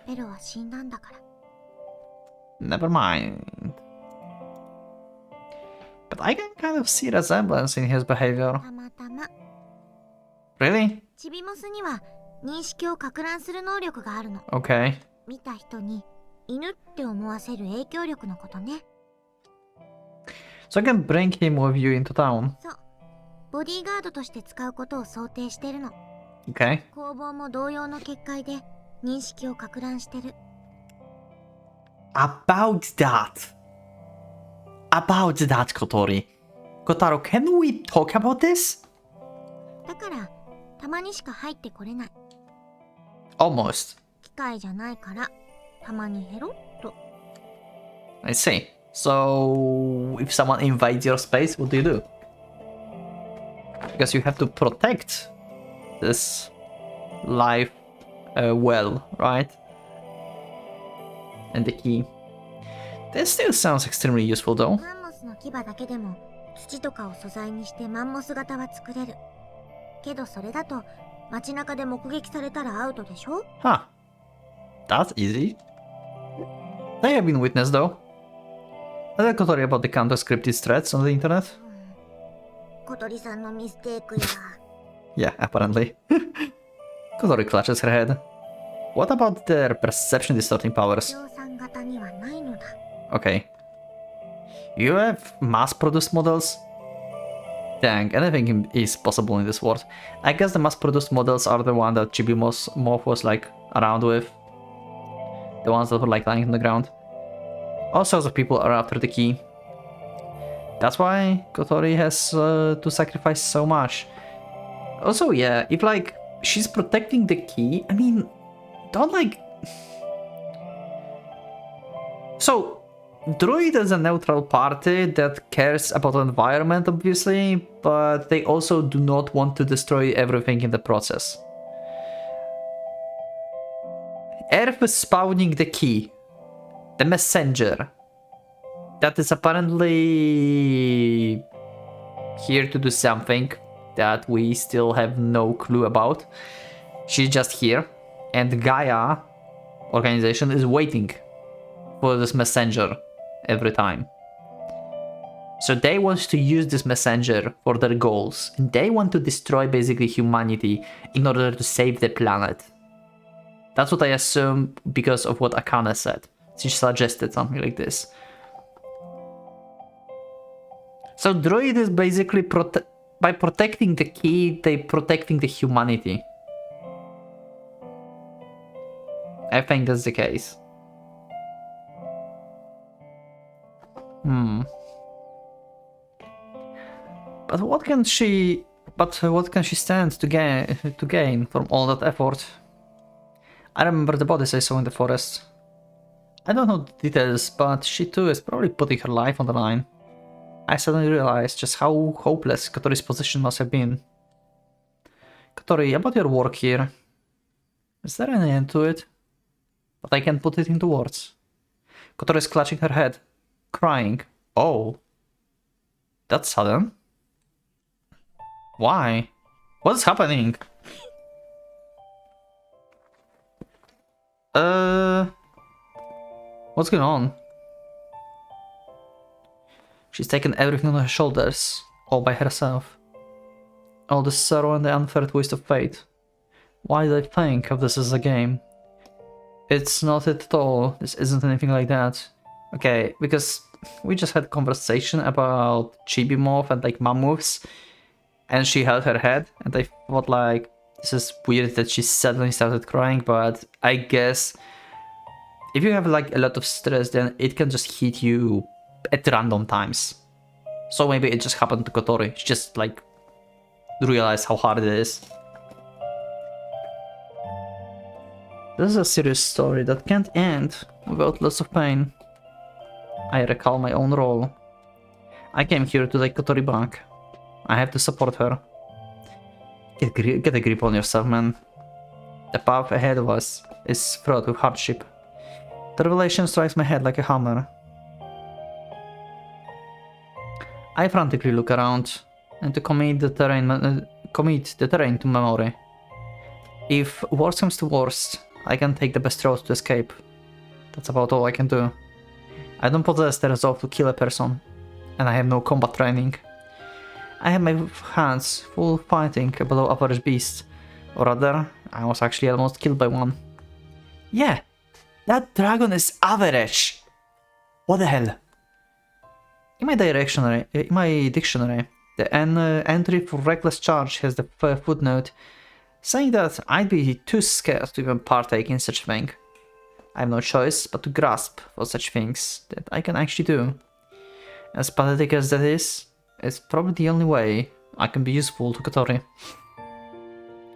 Speaker 2: ペロは死んだんだから。
Speaker 1: Never mind. But I can kind of see resemblance in his behavior.
Speaker 2: たまたま。
Speaker 1: Really?
Speaker 2: チビモスには認識を撹乱する能力があるの。
Speaker 1: Okay.
Speaker 2: 見た人に犬って思わせる影響力のことね。
Speaker 1: So I can bring him with you into town.
Speaker 2: そう。ボディーガードとして使うことを想定してるの。
Speaker 1: Okay.
Speaker 2: 工房も同様の結界で認識を撹乱してる。
Speaker 1: About that, Kotori. Kotaro, can we talk about this?
Speaker 2: だからたまにしか入ってこれない。
Speaker 1: Almost.
Speaker 2: 機械じゃないからたまにヘロッと。
Speaker 1: I see. So, if someone invades your space, what do? Because you have to protect this life well, right? And the key. That still sounds extremely useful though.
Speaker 2: マンモスの牙だけでも土とかを素材にしてマンモス型は作れる。けどそれだと街中で目撃されたらアウトでしょ？
Speaker 1: Huh. That's easy. They have been witnessed though. Tell Kotori about the counter-scripted threats on the internet.
Speaker 2: 小鳥さんのミステイクや。
Speaker 1: Yeah, apparently. Kotori clutches her head. What about their perception distorting powers?
Speaker 2: 量産型にはないのだ。
Speaker 1: Okay. You have mass-produced models? Dang, anything is possible in this world. I guess the mass-produced models are the one that Chibi Morph was like around with. The ones that were like lying on the ground. All sorts of people are after the key. That's why Kotori has to sacrifice so much. Also, yeah, if like she's protecting the key, I mean, don't like... So, Druid is a neutral party that cares about the environment, obviously, but they also do not want to destroy everything in the process. Earth is spawning the key. The messenger. That is apparently here to do something that we still have no clue about. She's just here, and Gaia organization is waiting for this messenger every time. So they want to use this messenger for their goals, and they want to destroy basically humanity in order to save the planet. That's what I assume because of what Akane said. She suggested something like this. So Druid is basically by protecting the key, they protecting the humanity. I think that's the case. But what can she stand to gain from all that effort? I remember the bodies I saw in the forest. I don't know the details, but she too is probably putting her life on the line. I suddenly realized just how hopeless Kotori's position must have been. Kotori, about your work here. Is there any end to it? But I can't put it into words. Kotori is clutching her head, crying. Oh. That's sudden. Why? What's happening? What's going on? She's taken everything on her shoulders, all by herself. All the sorrow and the unfair twist of fate. Why did I think of this as a game? It's not it at all. This isn't anything like that. Okay, because we just had a conversation about Chibi Morph and like mammoths, and she held her head, and I thought like, this is weird that she suddenly started crying, but I guess if you have like a lot of stress, then it can just hit you at random times. So maybe it just happened to Kotori. She just like realized how hard it is. This is a serious story that can't end without lots of pain. I recall my own role. I came here to take Kotori back. I have to support her. Get a grip on yourself, man. The path ahead of us is fraught with hardship. The revelation strikes my head like a hammer. I frantically look around and to commit the terrain to memory. If worst comes to worst, I can take the best road to escape. That's about all I can do. I don't possess the resolve to kill a person, and I have no combat training. I have my hands full fighting a below average beast, or rather, I was actually almost killed by one. Yeah, that dragon is average! What the hell? In my dictionary, the entry for reckless charge has the footnote saying that I'd be too scared to even partake in such a thing. I have no choice but to grasp for such things that I can actually do. As pathetic as that is, it's probably the only way I can be useful to Kotori.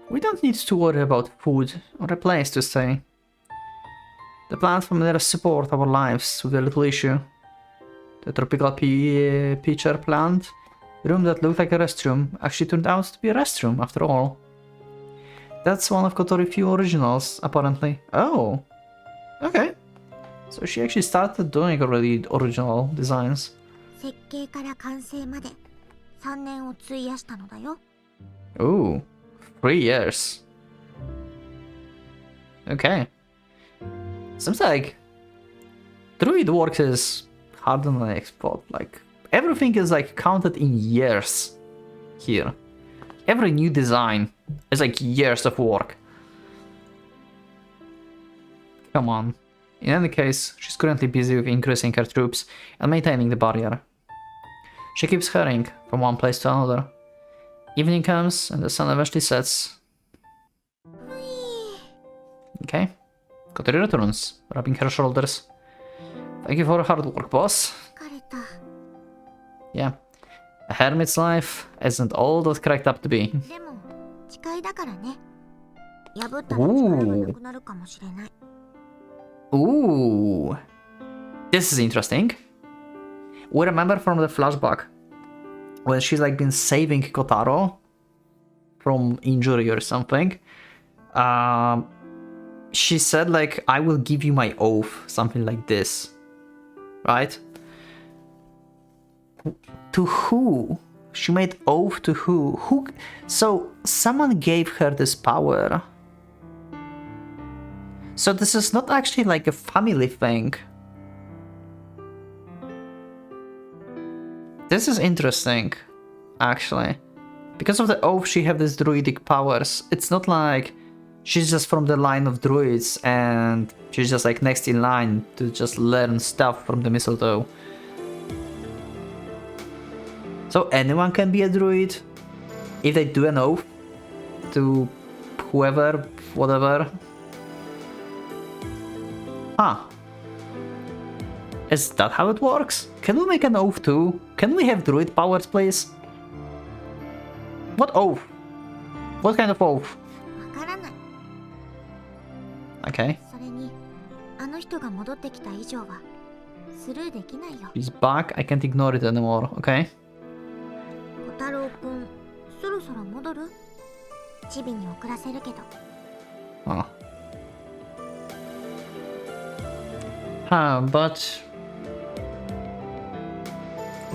Speaker 1: We don't need to worry about food or a place to stay. The plants from there support our lives with a little issue. The tropical pitcher plant, room that looked like a restroom, actually turned out to be a restroom after all. That's one of Kotori's few originals, apparently. Oh, okay. So she actually started doing already original designs.
Speaker 2: 設計から完成まで3年を費やしたのだよ。
Speaker 1: Ooh, 3 years. Okay. Seems like Druid works is harder than I expect. Like, everything is like counted in years here. Every new design is like years of work. Come on. In any case, she's currently busy with increasing her troops and maintaining the barrier. She keeps hurrying from one place to another. Evening comes and the sun eventually sets. Okay. Kotori returns, rubbing her shoulders. Thank you for your hard work, boss.
Speaker 2: 疲れた。
Speaker 1: Yeah. A hermit's life isn't all that cracked up to be.
Speaker 2: でも誓いだからね。破ったら力がなくなるかもしれない。
Speaker 1: Ooh. This is interesting. We remember from the flashback when she's like been saving Kotaro from injury or something. She said like, I will give you my oath, something like this. Right? To who? She made oath to who? Who? So someone gave her this power. So this is not actually like a family thing. This is interesting, actually. Because of the oath, she have these druidic powers. It's not like she's just from the line of druids and she's just like next in line to just learn stuff from the mistletoe. So anyone can be a druid if they do an oath to whoever, whatever. Huh. Is that how it works? Can we make an oath too? Can we have druid powers, please? What oath? What kind of oath?
Speaker 2: わからない。
Speaker 1: Okay.
Speaker 2: それにあの人が戻ってきた以上はスルーできないよ。
Speaker 1: He's back. I can't ignore it anymore. Okay.
Speaker 2: 小太郎くん、そろそろ戻る？チビに送らせるけど。
Speaker 1: Oh. But...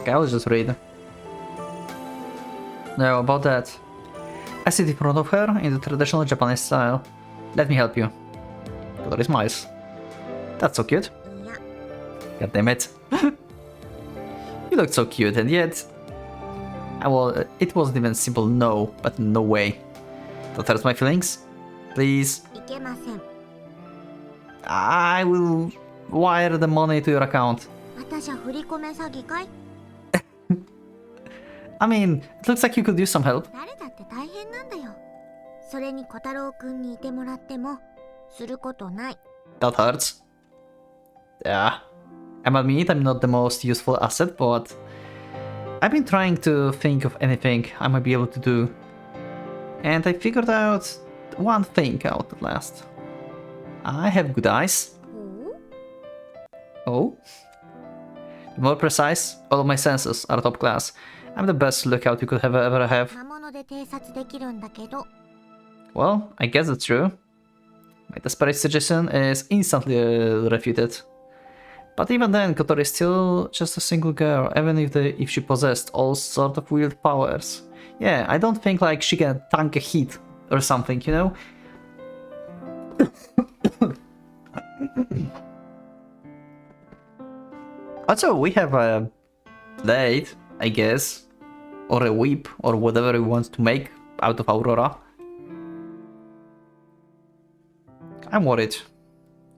Speaker 1: Okay, I'll just read. No, about that. I sit in front of her in the traditional Japanese style. Let me help you. Kotori smiles. That's so cute.
Speaker 2: いや、
Speaker 1: God damn it. You looked so cute, and yet... Well, it wasn't even simple no, but no way. That hurts my feelings? Please.
Speaker 2: いけません。
Speaker 1: I will wire the money to your account.
Speaker 2: 私は振り込め詐欺かい？
Speaker 1: I mean, it looks like you could use some help.
Speaker 2: 誰だって大変なんだよ。それに小太郎くんにいてもらってもすることない。
Speaker 1: That hurts. Yeah. I admit I'm not the most useful asset, but I've been trying to think of anything I might be able to do. And I figured out one thing out at last. I have good eyes.
Speaker 2: ほう？
Speaker 1: Oh? To be more precise, all of my senses are top class. I'm the best lookout you could ever have.
Speaker 2: 魔物で偵察できるんだけど。
Speaker 1: Well, I guess it's true. My desperate suggestion is instantly refuted. But even then, Kotori is still just a single girl, even if she possessed all sort of weird powers. Yeah, I don't think like she can tank a hit or something, you know? Also, we have a blade, I guess, or a whip, or whatever we want to make out of Aurora. I'm worried.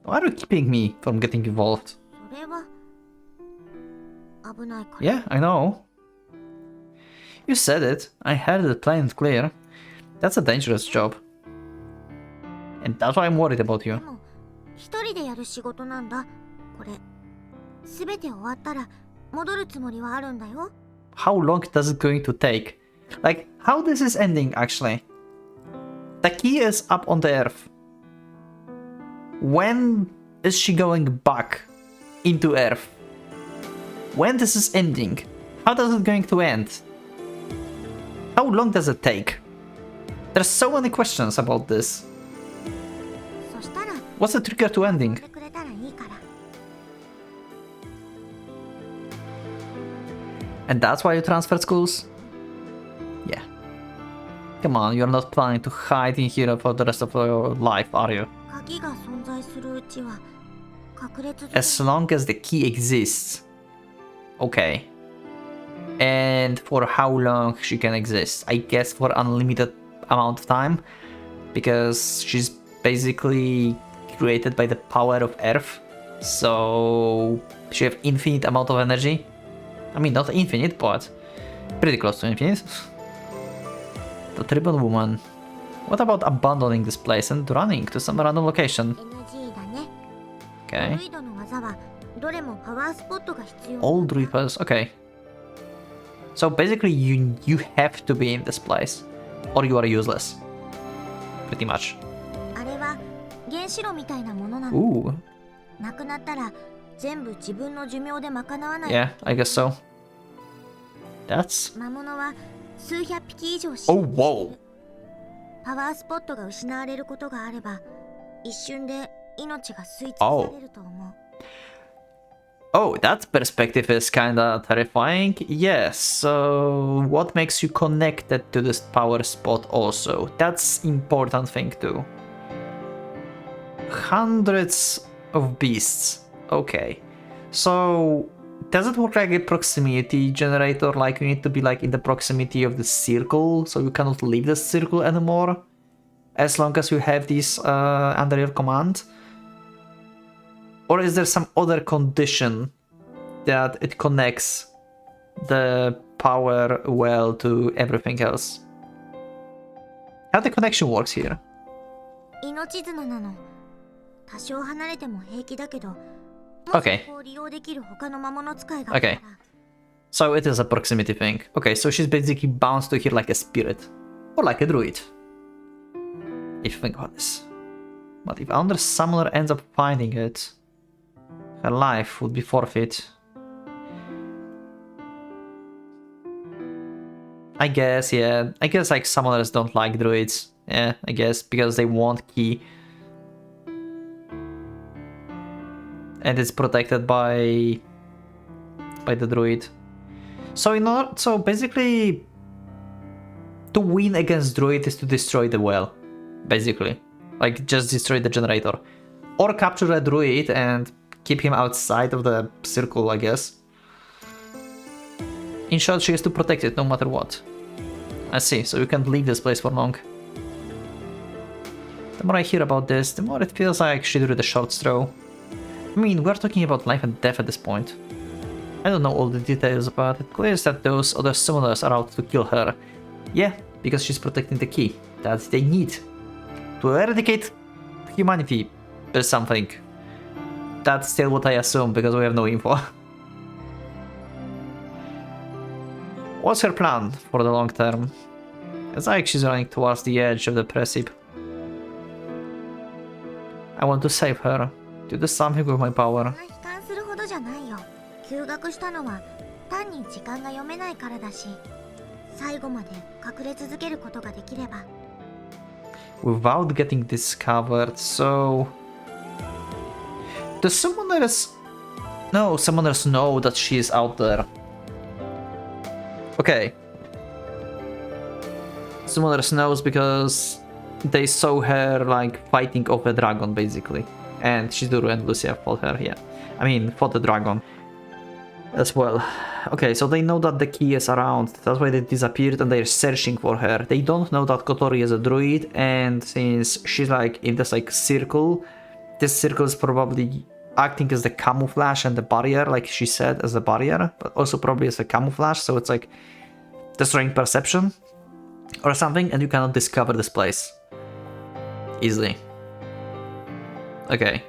Speaker 1: Why are you keeping me from getting involved?
Speaker 2: それは危ないから。
Speaker 1: Yeah, I know. You said it. I heard it plain and clear. That's a dangerous job. And that's why I'm worried about
Speaker 2: で
Speaker 1: you.
Speaker 2: も一人でやる仕事なんだ。これすべて終わったら戻るつもりはあるんだよ。
Speaker 1: How long does it going to take? Like, how this is ending actually? The key is up on the earth. When is she going back into Earth? When this is ending? How does it going to end? How long does it take? There's so many questions about this.
Speaker 2: そしたら
Speaker 1: What's the trigger to
Speaker 2: やっ
Speaker 1: ending?
Speaker 2: てくれたらいいから。
Speaker 1: And that's why you transferred schools? Yeah. Come on, you're not planning to hide in here for the rest of your life, are you?
Speaker 2: 鍵が存在するうちは隠れ続ける。
Speaker 1: As long as the key exists. Okay. And for how long she can exist? I guess for unlimited amount of time. Because she's basically created by the power of Earth. So she have infinite amount of energy. I mean, not infinite, but pretty close to infinite. The Ribbon Woman. What about abandoning this place and running to some random location?
Speaker 2: NG だね。
Speaker 1: Okay.
Speaker 2: ドルイドの技はどれもパワースポットが必要。
Speaker 1: All Reapers, okay. So basically you have to be in this place. Or you are useless. Pretty much.
Speaker 2: あれは原子炉みたいなものなの。
Speaker 1: Ooh.
Speaker 2: なくなったら全部自分の寿命で賄わない。
Speaker 1: Yeah, I guess so. That's...
Speaker 2: 魔物は数百匹以上死
Speaker 1: Oh,
Speaker 2: んでい
Speaker 1: whoa.
Speaker 2: る。パワースポットが失われることがあれば一瞬で命が吸い尽くされると思う。
Speaker 1: Oh, that perspective is kinda terrifying. Yes, so what makes you connected to this power spot also? That's important thing too. Hundreds of beasts. Okay. So does it work like a proximity generator? Like you need to be like in the proximity of the circle, so you cannot leave the circle anymore? As long as you have these under your command? Or is there some other condition that it connects the power well to everything else? How the connection works here?
Speaker 2: 命綱なの。多少離れても平気だけど、もし
Speaker 1: Okay.
Speaker 2: ここを利用できる他の魔物使いがいたら、
Speaker 1: Okay. So it is a proximity thing. Okay, so she's basically bound to here like a spirit. Or like a druid. If you think about this. But if another summoner ends up finding it, her life would be forfeit. I guess, yeah. I guess like summoners don't like druids. Yeah, I guess because they want key. And it's protected by the druid. So so basically to win against druid is to destroy the well. Basically. Like just destroy the generator. Or capture a druid and keep him outside of the circle, I guess. In short, she has to protect it no matter what. I see, so you can't leave this place for long. The more I hear about this, the more it feels like she drew the short straw. I mean, we're talking about life and death at this point. I don't know all the details, but it clears that those other summoners are out to kill her. Yeah, because she's protecting the key that they need to eradicate humanity or something. That's still what I assume, because we have no info. What's her plan for the long term? It's like she's running towards the edge of the precipice. I want to save her, to do something with my power.
Speaker 2: 悲観するほどじゃないよ。休学したのは単に時間が読めないからだし、最後まで隠れ続けることができれば。
Speaker 1: Without getting discovered, so... Does summoners... No, summoners know that she is out there. Okay. Summoners knows because they saw her, like, fighting off a dragon, basically. And Shizuru and Lucia fought her, yeah. I mean, fought the dragon as well. Okay, so they know that the key is around. That's why they disappeared and they're searching for her. They don't know that Kotori is a druid, and since she's like in this like circle, this circle is probably acting as the camouflage and the barrier, like she said, as a barrier, but also probably as a camouflage, so it's like destroying perception or something, and you cannot discover this place easily. Okay.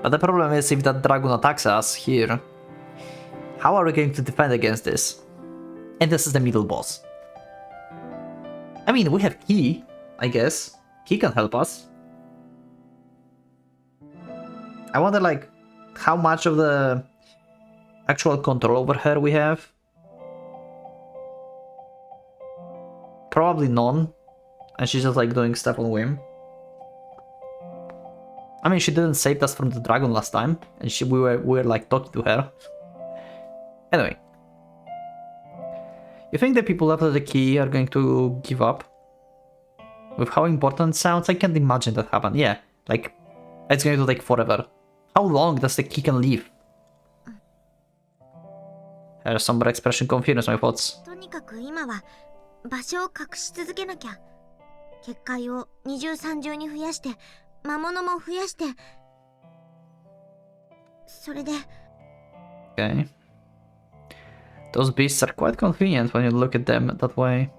Speaker 1: But the problem is, if that dragon attacks us here, how are we going to defend against this? And this is the middle boss. I mean, we have Ki, I guess. Ki can help us. I wonder, like, how much of the actual control over her we have. Probably none. And she's just, like, doing stuff on whim. I mean, she didn't save us from the dragon last time, and we were like talking to her. Anyway, you think the people after the key are going to give up? With how important it sounds, I can't imagine that happen. Yeah, like, it's going to take forever. How long does the key can live? Her somber expression confirms my thoughts.
Speaker 2: とにかく今は場所を隠し続けなきゃ。結界を二重三重に増やして、魔物も増やして。それで。
Speaker 1: Okay. Those beasts are quite convenient when you look at them that way.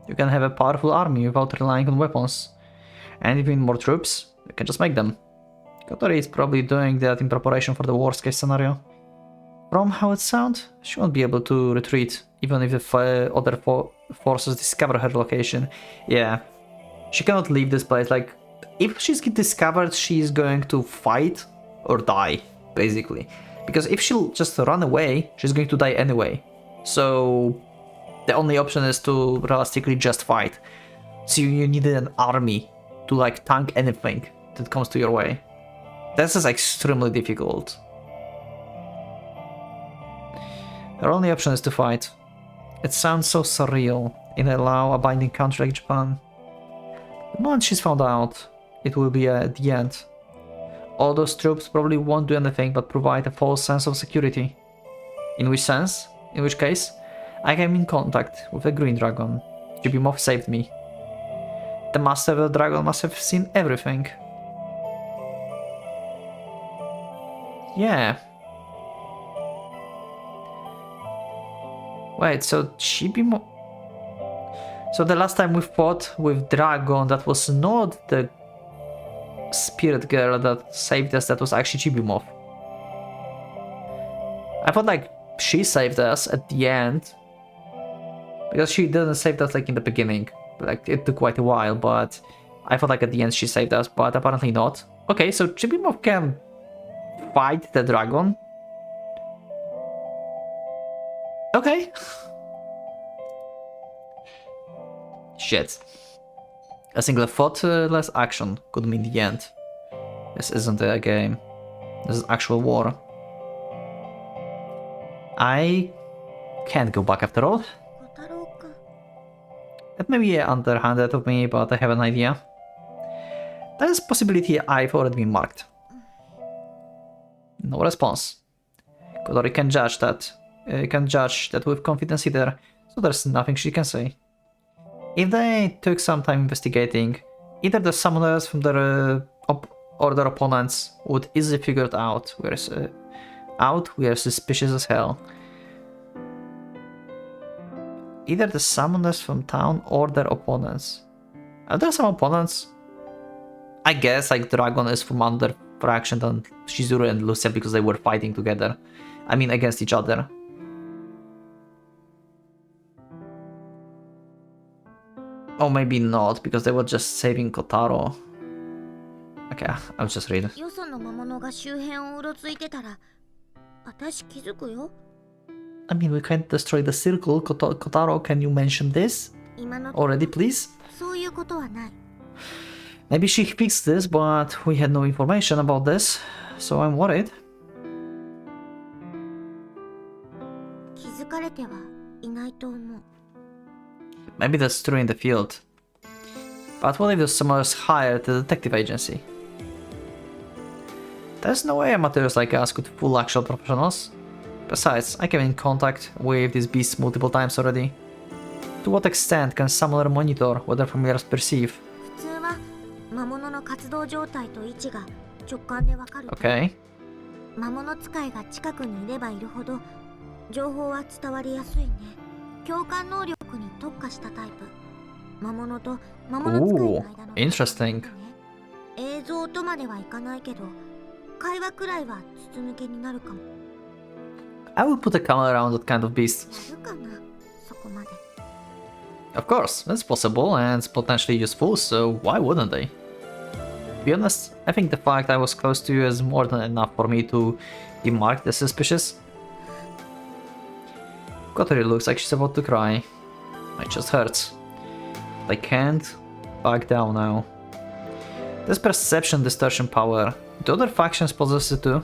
Speaker 1: You can have a powerful army without relying on weapons. And if you need more troops, you can just make them. Kotori is probably doing that in preparation for the worst case scenario. From how it sounds, she won't be able to retreat, even if the other forces discover her location. Yeah, she cannot leave this place. Like, if she's discovered, she's going to fight or die, basically. Because if she'll just run away, she's going to die anyway. So the only option is to realistically just fight. So you need an army to like tank anything that comes to your way. This is extremely difficult. Her only option is to fight. It sounds so surreal in a law-abiding country like Japan. The moment she's found out, it will be the end. All those troops probably won't do anything but provide a false sense of security. In which sense? In which case, I came in contact with a green dragon. Jibimov saved me. The master of the dragon must have seen everything. Yeah. Wait, so Jibimov... So the last time we fought with dragon, that was not the spirit girl that saved us, that was actually Jibimov. I thought like she saved us at the end, because she didn't save us like in the beginning. Like it took quite a while, but I thought like at the end she saved us, but apparently not. Okay, so Jibimov can fight the dragon. Okay. Shit. A single thought, less action could mean the end. This isn't a game. This is actual war. I can't go back after all. That may be underhanded of me, but I have an idea. That is a possibility I've already been marked. No response. Kotori can judge that with confidence either, so there's nothing she can say. If they took some time investigating, either the summoners from their or their opponents would easily figure it out. We are suspicious as hell. Either the summoners from town or their opponents. Are there some opponents? I guess like Dragon is from another faction than Shizuru and Lucia because they were fighting together. I mean against each other. Or maybe not, because they were just saving Kotaro. Okay, I'll just read.
Speaker 2: よその魔物が周辺をうろついてたら、私気づくよ。
Speaker 1: I mean, we can't destroy the circle. Kotaro, can you mention this
Speaker 2: 今の
Speaker 1: already, please?
Speaker 2: そういうことはない。
Speaker 1: Maybe she fixed this, but we had no information about this, so I'm worried.
Speaker 2: 気づかれてはいないと思う。
Speaker 1: Maybe that's true in the field. But what if the summoners hired the detective agency? There's no way amateurs like us could fool actual professionals. Besides, I came in contact with these beasts multiple times already. To what extent can summoner monitor what their familiars perceive?
Speaker 2: 普通は魔物の活動状態と位置が直感でわかる。
Speaker 1: Okay.
Speaker 2: 魔物使いが近くにいればいるほど情報は伝わりやすいね。共感能力に特化したタイプ。魔物と魔物使いの間の
Speaker 1: interesting.
Speaker 2: 映像とまではいかないけど会話くらいは筒抜けになるかも。
Speaker 1: I would put a camera around that kind of beast.
Speaker 2: やるかなそこまで。
Speaker 1: Of course, that's possible and potentially useful, so why wouldn't they? To be honest, I think the fact I was close to you is more than enough for me to be marked as suspicious. Kotori looks like she's about to cry. My chest hurts. I can't back down now. This perception distortion power, do other factions possess it too?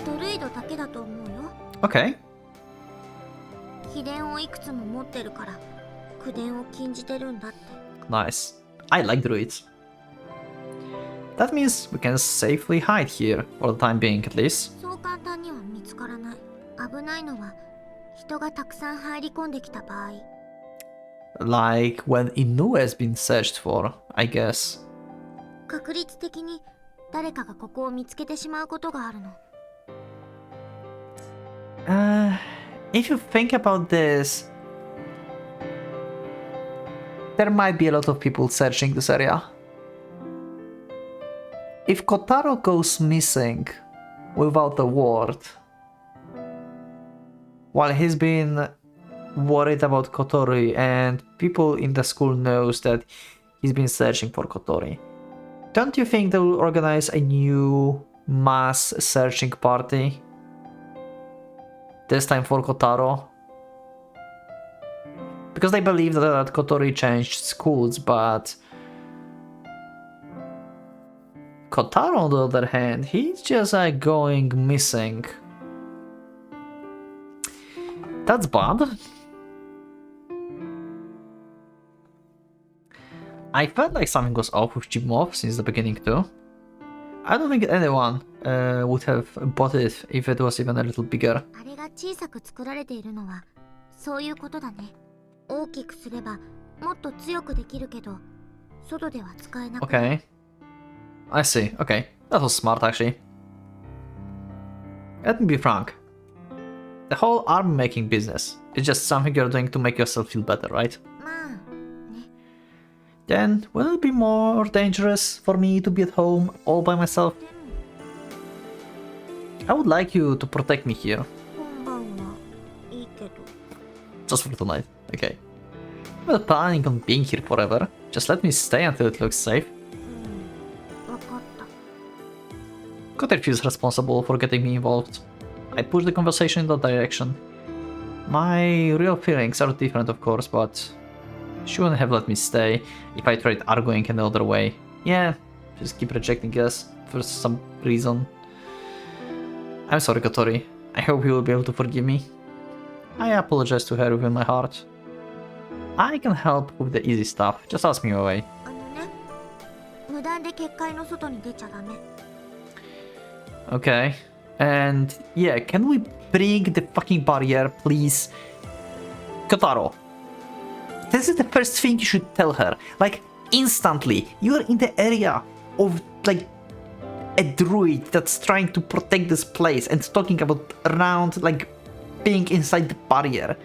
Speaker 2: ドルイドだけだと思うよ。
Speaker 1: Okay.
Speaker 2: 秘伝をいくつも持ってるから口伝を禁じてるんだって。
Speaker 1: Nice. I like druids. That means we can safely hide here, for the time being at least.
Speaker 2: そう簡単には見つからない。危ないのは人がたくさん入り込んできた場合。
Speaker 1: Like when Inoue has been searched for, I guess.
Speaker 2: 確率的に誰かがここを見つけてしまうことがあるの。
Speaker 1: If you think about this, there might be a lot of people searching this area. If Kotaro goes missing without a word, while he's been worried about Kotori and people in the school knows that he's been searching for Kotori, don't you think they will organize a new mass searching party? This time for Kotaro? Because they believe that Kotori changed schools, but Kotaro, on the other hand, he's just going missing. That's bad. I felt like something was off with Chimov since the beginning too. I don't think anyone would have bought it if it was even a little bigger.
Speaker 2: あれが小さく作られているのはそういうことだね。大きくすればもっと強くできるけど外では使えなくなる。
Speaker 1: Okay. I see. Okay. That was smart actually. Let me be frank. The whole arm making business is just something you're doing to make yourself feel better, right?
Speaker 2: まあね。
Speaker 1: Then will it be more dangerous for me to be at home all by myself?
Speaker 2: でも
Speaker 1: I would like you to protect me here.
Speaker 2: 今晩はいいけど。
Speaker 1: Just for tonight. Okay. I'm not planning on being here forever. Just let me stay until it looks safe.
Speaker 2: わかった。
Speaker 1: Kotori feels responsible for getting me involved. I push the conversation in that direction. My real feelings are different, of course, but she wouldn't have let me stay if I tried arguing any other way. Yeah, just keep rejecting us for some reason. I'm sorry, Kotori. I hope you will be able to forgive me. I apologize to her within my heart. I can help with the easy stuff. Just ask me away.
Speaker 2: あのね、無断で結界の外に出ちゃダメ。
Speaker 1: Okay. And yeah, can we bring the fucking barrier, please? Kotaro. This is the first thing you should tell her. Like, instantly. You're in the area of, like, a druid that's trying to protect this place and talking about around, like, being inside the barrier.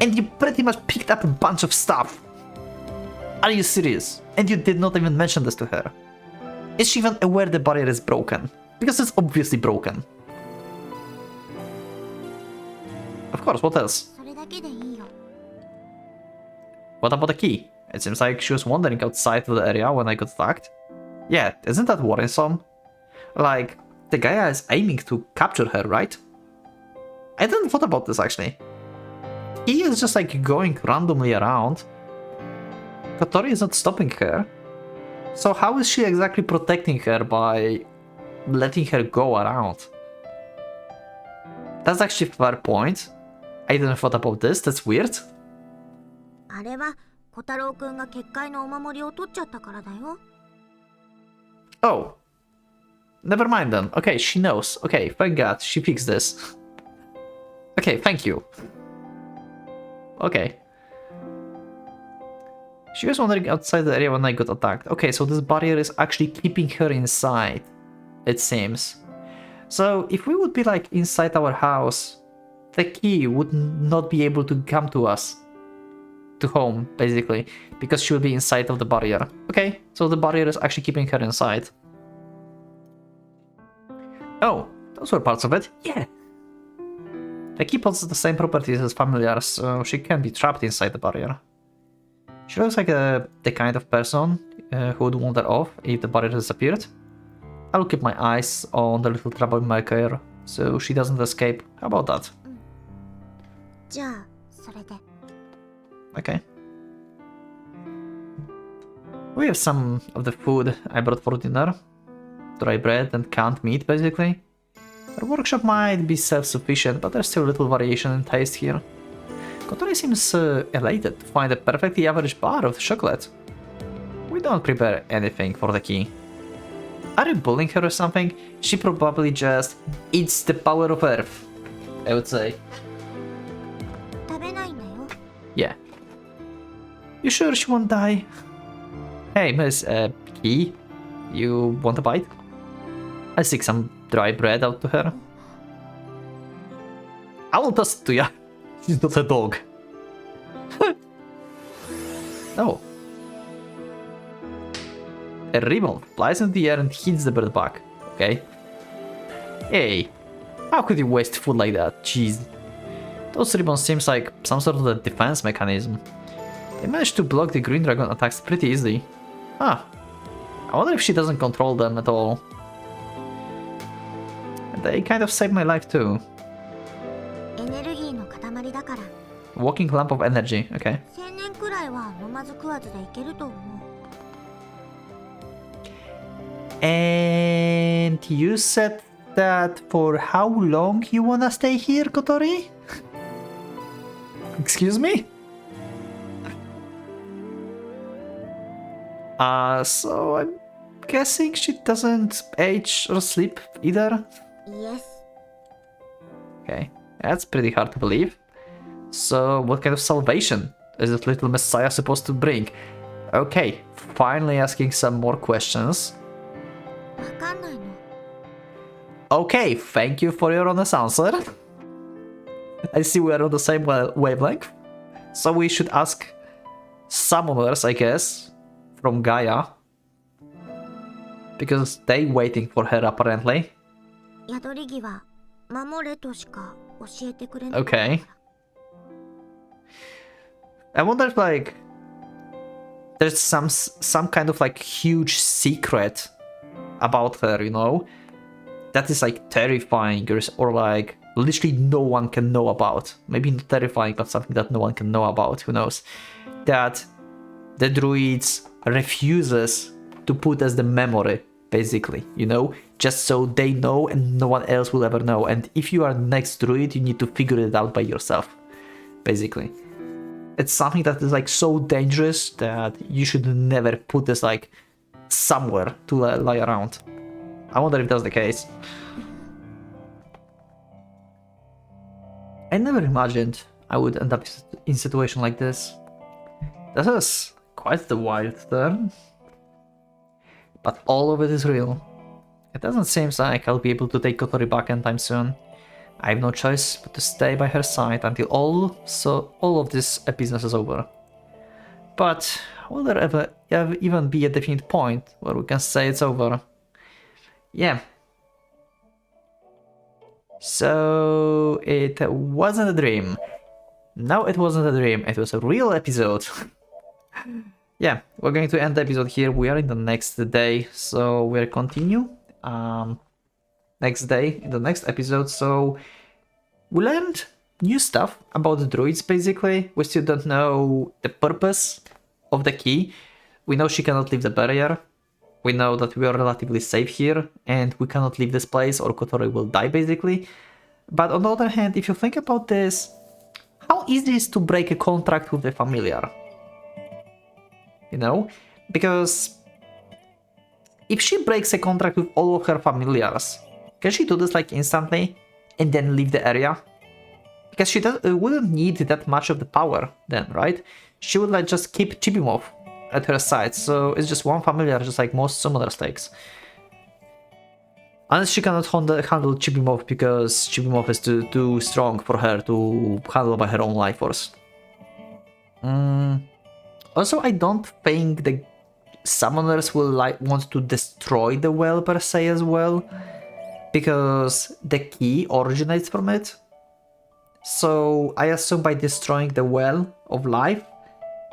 Speaker 1: And you pretty much picked up a bunch of stuff. Are you serious? And you did not even mention this to her. Is she even aware the barrier is broken? Because it's obviously broken. Of course, what else?
Speaker 2: それだけでいいよ。
Speaker 1: What about the key? It seems like she was wandering outside of the area when I got attacked. Yeah, isn't that worrisome? Like, the guy is aiming to capture her, right? I didn't thought about this actually. he is just like going randomly around. Kotori is not stopping her. So how is she exactly protecting her by letting her go around? That's actually a fair point. I didn't thought about this, that's weird.
Speaker 2: あれは小太郎くんが結界のお守りを取っちゃったからだよ。
Speaker 1: Oh. Never mind then. Okay, she knows. Okay, thank God, she fixed this. Okay, thank you. Okay. She was wandering outside the area when I got attacked. Okay, so this barrier is actually keeping her inside, it seems. So if we would be like inside our house, the key would not be able to come to us. To home, basically, because she will be inside of the barrier. Okay, so the barrier is actually keeping her inside. Oh, those were parts of it? Yeah! The key possesses the same properties as familiars, so she can be trapped inside the barrier. She looks like the kind of person who would wander off if the barrier disappeared. I'll keep my eyes on the little troublemaker so she doesn't escape. How about that?
Speaker 2: じゃあそれで。
Speaker 1: Okay. We have some of the food I brought for dinner. Dry bread and canned meat, basically. Our workshop might be self-sufficient, but there's still little variation in taste here. Kotori seems elated to find a perfectly average bar of chocolate. We don't prepare anything for the key. Are you bullying her or something? She probably just eats the power of Earth, I would say.
Speaker 2: 食べないんだよ。
Speaker 1: Yeah. You sure she won't die? Hey, Miss, Key, you want a bite? I stick some dry bread out to her. I will toss it to ya. She's not a dog. Oh. A ribbon flies into the air and hits the bird back. Okay. Hey, how could you waste food like that? Jeez. Those ribbons seems like some sort of a defense mechanism. They managed to block the green dragon attacks pretty easily. Huh. I wonder if she doesn't control them at all. They kind of saved my life too.
Speaker 2: エネルギーの塊だから。
Speaker 1: Walking lamp of energy, okay.
Speaker 2: 1000年くらいは飲まず食わずでいけると思う。
Speaker 1: And you said that for how long you wanna stay here, Kotori? Excuse me? So I'm guessing she doesn't age or sleep either?
Speaker 2: Yes.
Speaker 1: Okay, that's pretty hard to believe. So what kind of salvation is this little messiah supposed to bring? Okay, finally asking some more questions.
Speaker 2: わかんないの。
Speaker 1: Okay, thank you for your honest answer. I see we are on the same wavelength. So we should ask summoners, I guess, from Gaia. Because they waiting for her apparently.
Speaker 2: 宿り木は守れとしか教えてくれない。
Speaker 1: Okay. I wonder if like there's some kind of like huge secret about her, you know, that is like terrifying or like literally no one can know about. Maybe not terrifying, but something that no one can know about, who knows. That the druids refuses to put as the memory, basically, you know, just so they know and no one else will ever know. And if you are the next druid, you need to figure it out by yourself, basically. It's something that is like so dangerous that you should never put this like somewhere to lie around. I wonder if that's the case. I never imagined I would end up in a situation like this. This is quite the wild turn. But all of it is real. It doesn't seem like I'll be able to take Kotori back anytime soon. I have no choice but to stay by her side until all of this business is over. But will there ever even be a definite point where we can say it's over? Yeah. So it wasn't a dream. No, it wasn't a dream. It was a real episode. Yeah, we're going to end the episode here. We are in the next day, so we'll continue next day in the next episode. So we learned new stuff about the druids, basically. We still don't know the purpose of the key. We know she cannot leave the barrier. We know that we are relatively safe here, and we cannot leave this place or Kotori will die, basically. But on the other hand, if you think about this, how easy is to break a contract with a familiar? You know? Because if she breaks a contract with all of her familiars, can she do this like instantly and then leave the area? Because she wouldn't need that much of the power then, right? She would like just keep Chibimov at her side, so it's just one familiar, just like most summoner stakes. Unless she cannot handle Chibimov because Chibimov is too strong for her to handle by her own life force. Also, I don't think the summoners will want to destroy the well per se as well, because the key originates from it. So I assume by destroying the well of life,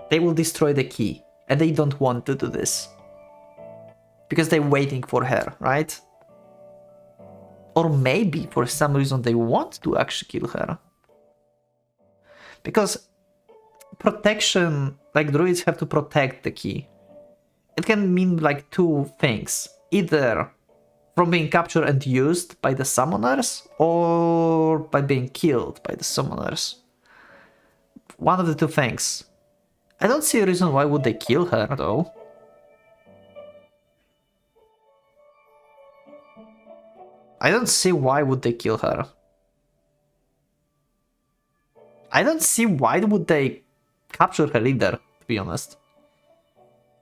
Speaker 1: they will destroy the key, and they don't want to do this because they're waiting for her, right? Or maybe for some reason they want to actually kill her, because protection, like druids have to protect the key. It can mean like two things: either from being captured and used by the summoners, or by being killed by the summoners. One of the two things. I don't see a reason why would they kill her though. I don't see why would they kill her. I don't see why would they capture her either, to be honest.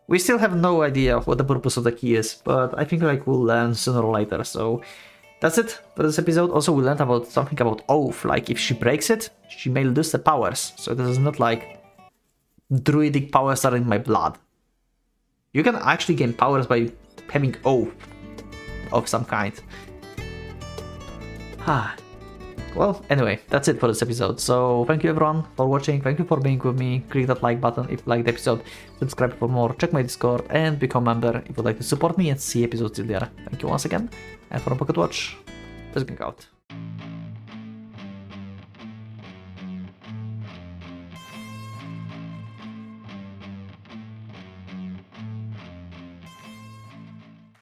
Speaker 1: We still have no idea what the purpose of the key is, but I think like we'll learn sooner or later, so that's it for this episode. Also, we learned about something about Oath, like if she breaks it, she may lose the powers, so this is not like druidic powers are in my blood. You can actually gain powers by having Oath of some kind. Well, anyway, that's it for this episode. So thank you everyone for watching, thank you for being with me. Click that like button if you liked the episode, subscribe for more, check my Discord, and become a member if you'd like to support me and see episodes earlier. Thank you once again, and from Pocket Watch, let's get out.